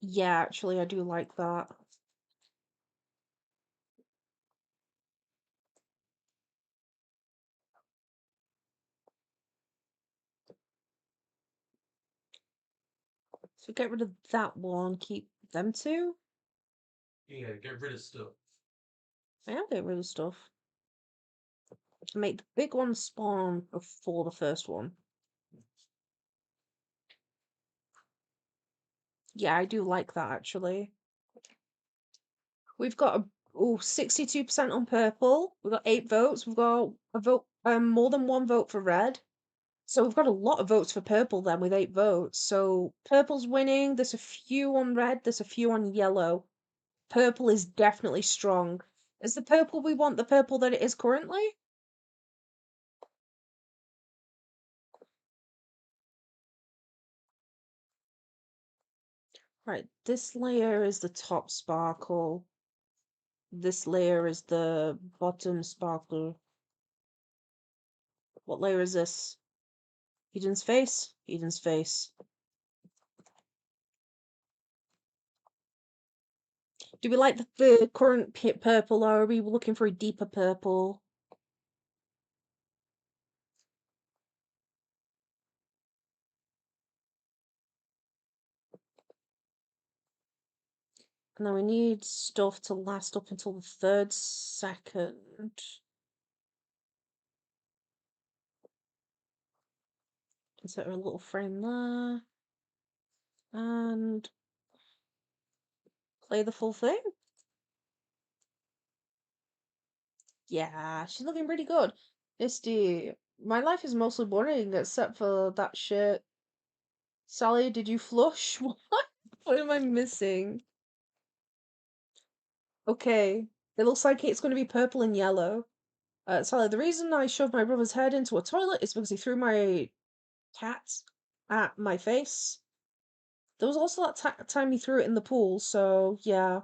Yeah, actually, I do like that. So get rid of that one, keep them two. Yeah, get rid of stuff. I am getting rid of stuff. Make the big one spawn before the first one. Yeah, I do like that actually. We've got 62% on purple. We've got 8 votes. We've got a vote, more than one vote for red. So we've got a lot of votes for purple then with 8 votes. So purple's winning. There's a few on red. There's a few on yellow. Purple is definitely strong. Is the purple we want the purple that it is currently? Right, this layer is the top sparkle. This layer is the bottom sparkle. What layer is this? Eden's face? Eden's face. Do we like the current purple, or are we looking for a deeper purple? And then we need stuff to last up until the 3rd second. Insert a little frame there. And play the full thing. Yeah, she's looking pretty good. Misty, my life is mostly boring except for that shit. Sally, did you flush? What? What am I missing? Okay. It looks like it's going to be purple and yellow. Sally, the reason I shoved my brother's head into a toilet is because he threw my cat at my face. There was also that time he threw it in the pool, so yeah.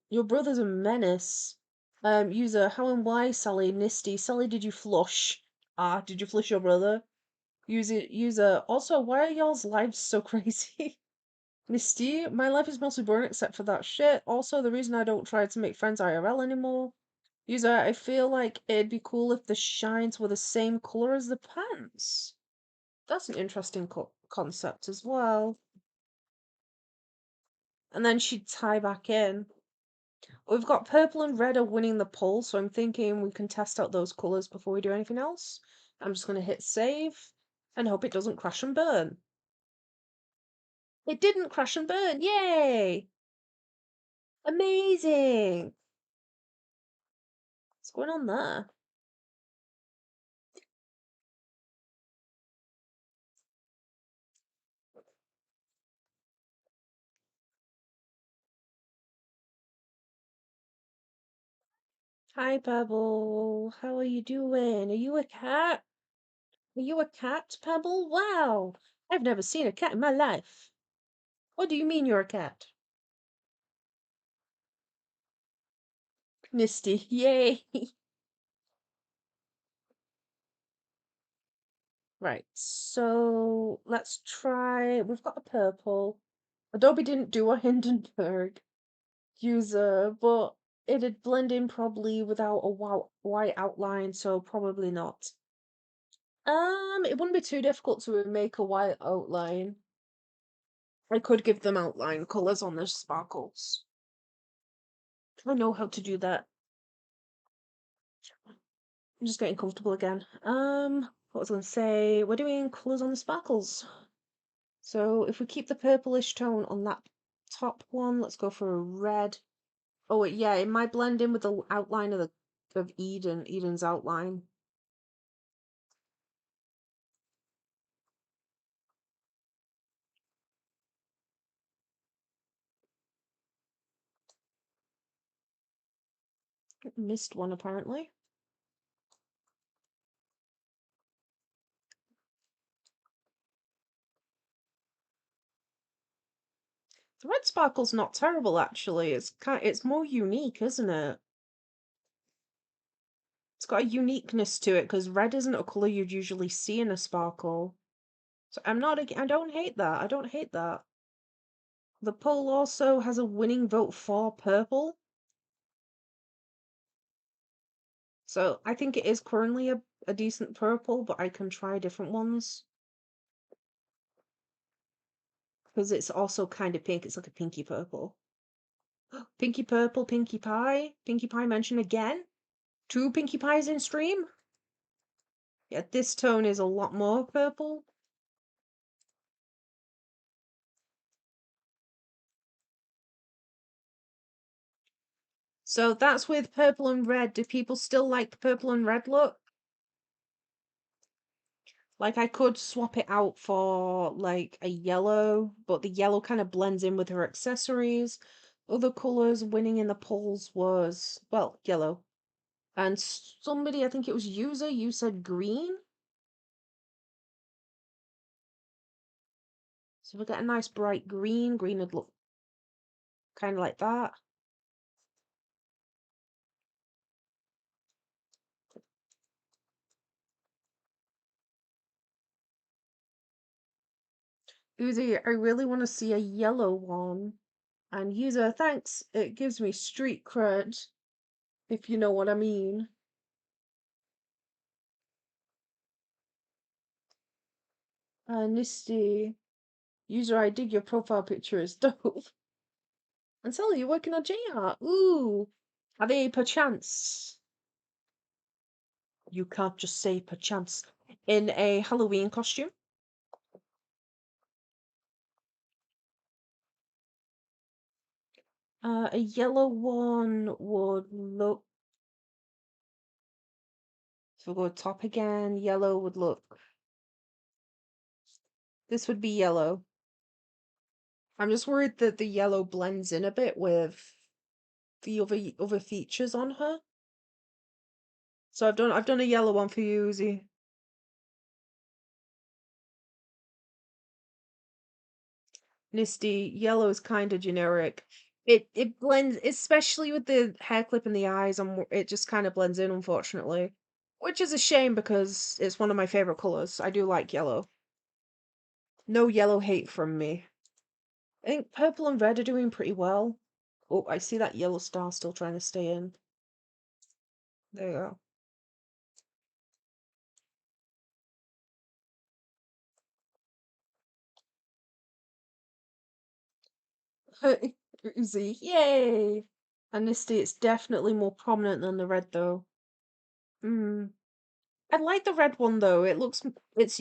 Your brother's a menace. User, how and why, Sally, Nisty. Sally, did you flush? Ah, did you flush your brother? User, also, why are y'all's lives so crazy? Misty, my life is mostly boring except for that shit. Also, the reason I don't try to make friends IRL anymore. User, I feel like it'd be cool if the shines were the same color as the pants. That's an interesting concept as well. And then she'd tie back in. We've got purple and red are winning the poll, so I'm thinking we can test out those colors before we do anything else. I'm just going to hit save and hope it doesn't crash and burn. It didn't crash and burn. Yay! Amazing! What's going on there? Hi, Pebble. How are you doing? Are you a cat? Are you a cat, Pebble? Wow! I've never seen a cat in my life. What do you mean you're a cat? Misty. Yay! Right, so let's try. We've got a purple. Adobe didn't do a Hindenburg user, but it'd blend in probably without a white outline, so probably not. It wouldn't be too difficult to make a white outline. I could give them outline colors on the sparkles. I know how to do that. I'm just getting comfortable again. What was I going to say? We're doing colors on the sparkles. So if we keep the purplish tone on that top one, let's go for a red. Oh wait, yeah, it might blend in with the outline of Eden's outline. Missed one apparently. The red sparkle's not terrible actually. It's more unique, isn't it? It's got a uniqueness to it because red isn't a color you'd usually see in a sparkle. So I don't hate that. I don't hate that. The poll also has a winning vote for purple. So I think it is currently a decent purple, but I can try different ones. Because it's also kind of pink. It's like a pinky purple. Pinky purple, Pinkie Pie. Pinkie Pie mentioned again. 2 Pinkie Pies in stream. Yeah, this tone is a lot more purple. So that's with purple and red. Do people still like the purple and red look? Like I could swap it out for like a yellow, but the yellow kind of blends in with her accessories. Other colors winning in the polls was, well, yellow. And somebody, I think it was user, you said green. So if we get a nice bright green, green would look kind of like that. Uzi, I really want to see a yellow one. And user, thanks. It gives me street cred, if you know what I mean. Nisty. User, I dig your profile picture. It's dope. And Sally, you're working on J-Art. Ooh. Are they perchance? You can't just say perchance. In a Halloween costume? A yellow one would look. So we'll go top again. Yellow would look This would be yellow. I'm just worried that the yellow blends in a bit with the other features on her. So I've done a yellow one for you, Uzi. Nisty, yellow is kind of generic. It blends, especially with the hair clip and the eyes. It just kind of blends in, unfortunately, which is a shame because it's one of my favorite colors. I do like yellow. No yellow hate from me. I think purple and red are doing pretty well. Oh, I see that yellow star still trying to stay in. There you go. Uzi, yay! And Misty, it's definitely more prominent than the red though. Hmm. I like the red one though. It's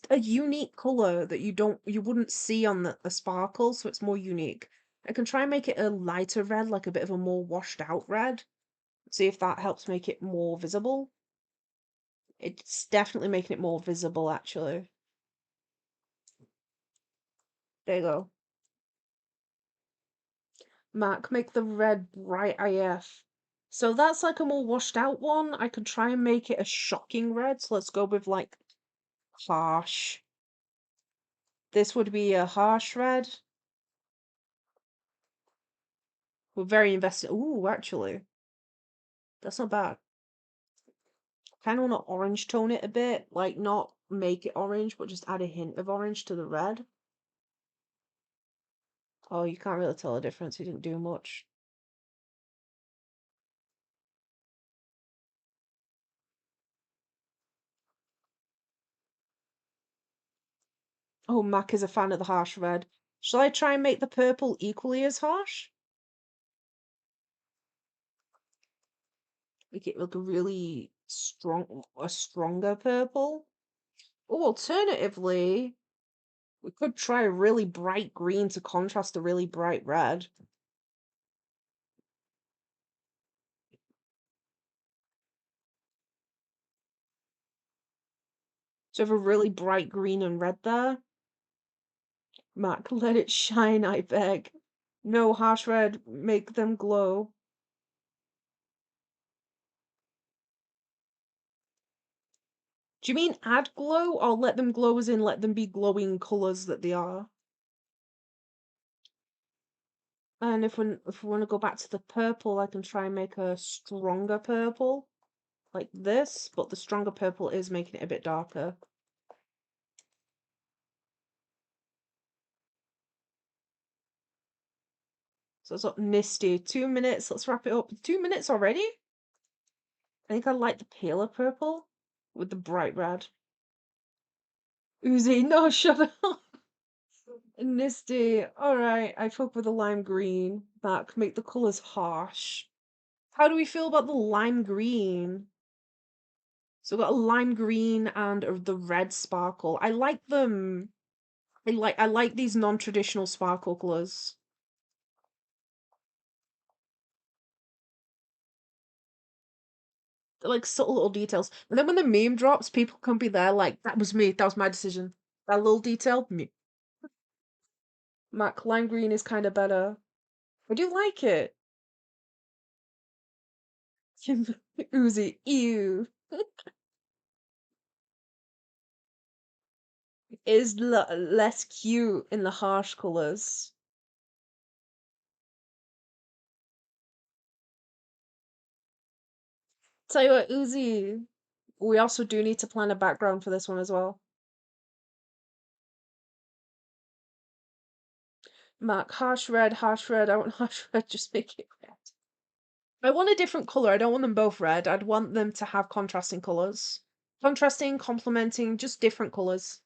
a unique color that you wouldn't see on the sparkle, so it's more unique. I can try and make it a lighter red, like a bit of a more washed out red. See if that helps make it more visible. It's definitely making it more visible actually. There you go. Mac, make the red bright AF. So that's like a more washed out one. I could try and make it a shocking red. So let's go with like harsh. This would be a harsh red. We're very invested. Ooh, actually, that's not bad. Kind of want to orange tone it a bit. Like not make it orange, but just add a hint of orange to the red. Oh, you can't really tell the difference. He didn't do much. Oh, Mac is a fan of the harsh red. Shall I try and make the purple equally as harsh? Make it look a really a stronger purple. Or alternatively, we could try a really bright green to contrast a really bright red. So have a really bright green and red there. Mac, let it shine, I beg. No, harsh red, make them glow. Do you mean add glow, or let them glow as in let them be glowing colors that they are? And if we want to go back to the purple, I can try and make a stronger purple, like this, but the stronger purple is making it a bit darker. So it's up misty. 2 minutes, let's wrap it up. 2 minutes already? I think I like the paler purple with the bright red. Uzi, no, shut up. Misty, alright, I fuck with the lime green. Back, make the colors harsh. How do we feel about the lime green? So we've got a lime green and the red sparkle. I like them. I like these non-traditional sparkle colors. They're like subtle little details. And then when the meme drops, people can be there like, that was me, that was my decision. That little detail, me. Mac, lime green is kind of better. I do like it. Uzi, ew. Is less cute in the harsh colors. Tell you what, Uzi, we also do need to plan a background for this one as well. Mark, harsh red, harsh red. I want harsh red, just make it red. I want a different color. I don't want them both red. I'd want them to have contrasting colors. Contrasting, complementing, just different colors.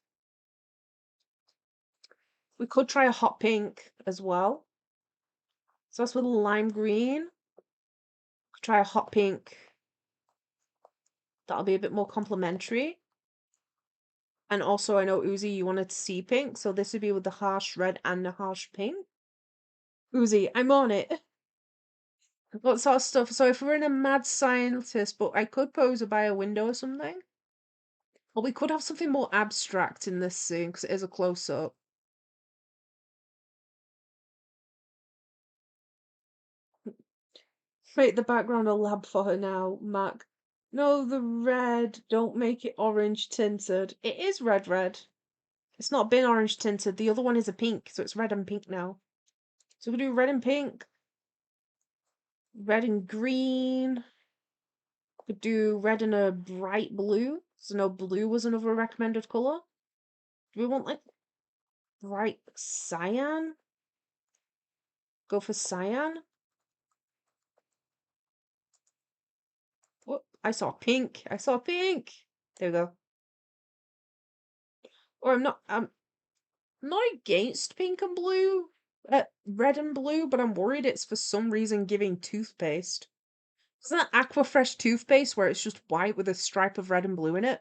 We could try a hot pink as well. So that's with a lime green. Could try a hot pink. That'll be a bit more complementary. And also, I know Uzi, you wanted sea pink, so this would be with the harsh red and the harsh pink. Uzi, I'm on it. What sort of stuff? So if we're in a mad scientist, but I could pose her by a window or something. Or we could have something more abstract in this scene because it is a close-up. Make the background a lab for her now, Mac. No, the red. Don't make it orange tinted. It is red. It's not been orange tinted. The other one is a pink, so it's red and pink now. So we do red and pink. Red and green. Could do red and a bright blue. So no, blue was another recommended color. Do we want like bright cyan? Go for cyan. What? I saw pink. I saw pink. There we go. Or I'm not against pink and blue, red and blue, but I'm worried it's for some reason giving toothpaste. Isn't that Aquafresh toothpaste where it's just white with a stripe of red and blue in it?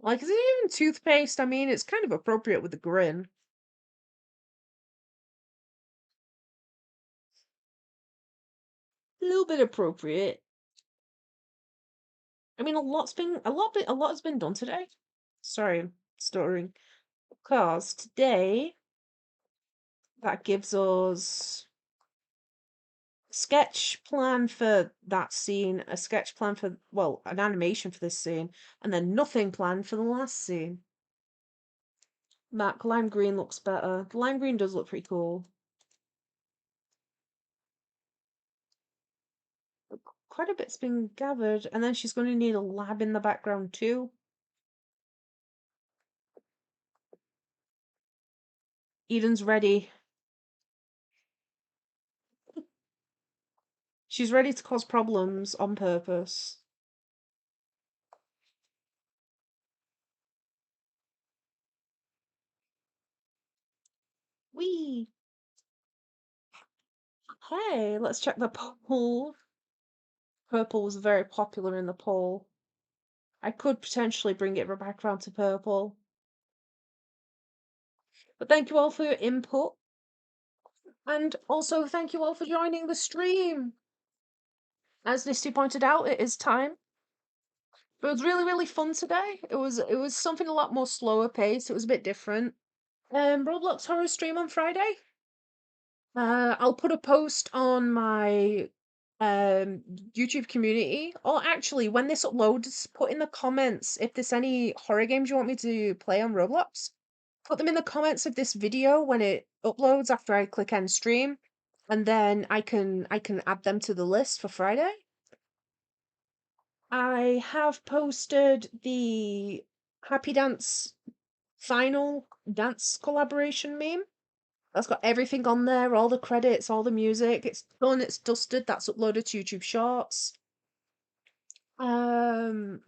Like, is it even toothpaste? I mean, it's kind of appropriate with the grin. A little bit appropriate. I mean, a lot has been done today. Sorry, I'm stuttering. Because today that gives us sketch plan for that scene, a sketch plan for, well, an animation for this scene, and then nothing planned for the last scene. Mac, lime green looks better. The lime green does look pretty cool. Quite a bit's been gathered, and then she's going to need a lab in the background too. Eden's ready. She's ready to cause problems on purpose. Whee! Hey, let's check the poll. Purple was very popular in the poll. I could potentially bring it back around to purple. But thank you all for your input. And also thank you all for joining the stream. As Nisty pointed out, it is time. But it was really, really fun today. It was something a lot more slower paced. It was a bit different. Roblox horror stream on Friday. I'll put a post on my YouTube community. Or actually, when this uploads, put in the comments if there's any horror games you want me to play on Roblox. Put them in the comments of this video when it uploads after I click end stream, and then I can add them to the list for Friday. I have posted the Happy Dance final dance collaboration meme. That's got everything on there, all the credits, all the music. It's done, it's dusted, that's uploaded to YouTube Shorts. Um,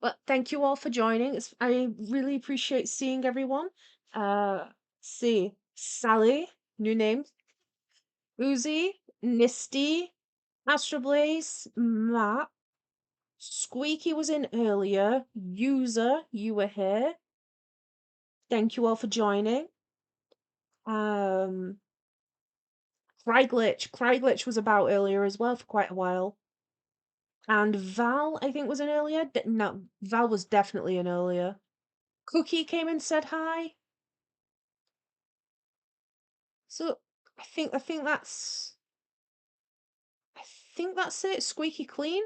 but thank you all for joining. I really appreciate seeing everyone. See Sally, new name, Uzi, Nisty, Astroblaze, Matt, Squeaky was in earlier. User, you were here. Thank you all for joining. Um, Cryglitch was about earlier as well for quite a while. And Val, I think, was in earlier. No, Val was definitely in earlier. Cookie came and said hi. So I think that's it. Squeaky Clean.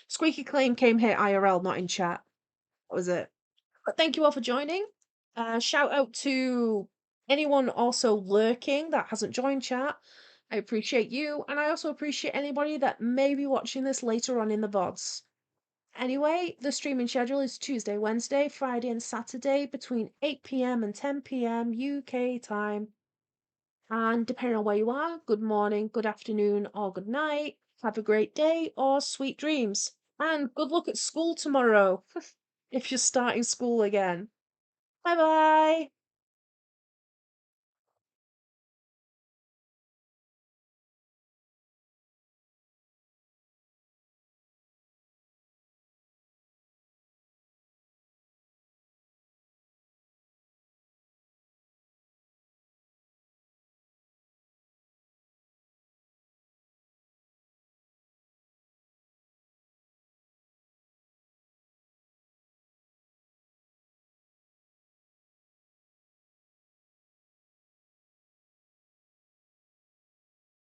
Squeaky Clean came here IRL, not in chat. That was it. But thank you all for joining. Shout out to anyone also lurking that hasn't joined chat. I appreciate you, and I also appreciate anybody that may be watching this later on in the VODs. Anyway, the streaming schedule is Tuesday, Wednesday, Friday, and Saturday between 8 p.m. and 10 p.m. UK time. And depending on where you are, good morning, good afternoon, or good night. Have a great day or sweet dreams. And good luck at school tomorrow if you're starting school again. Bye bye.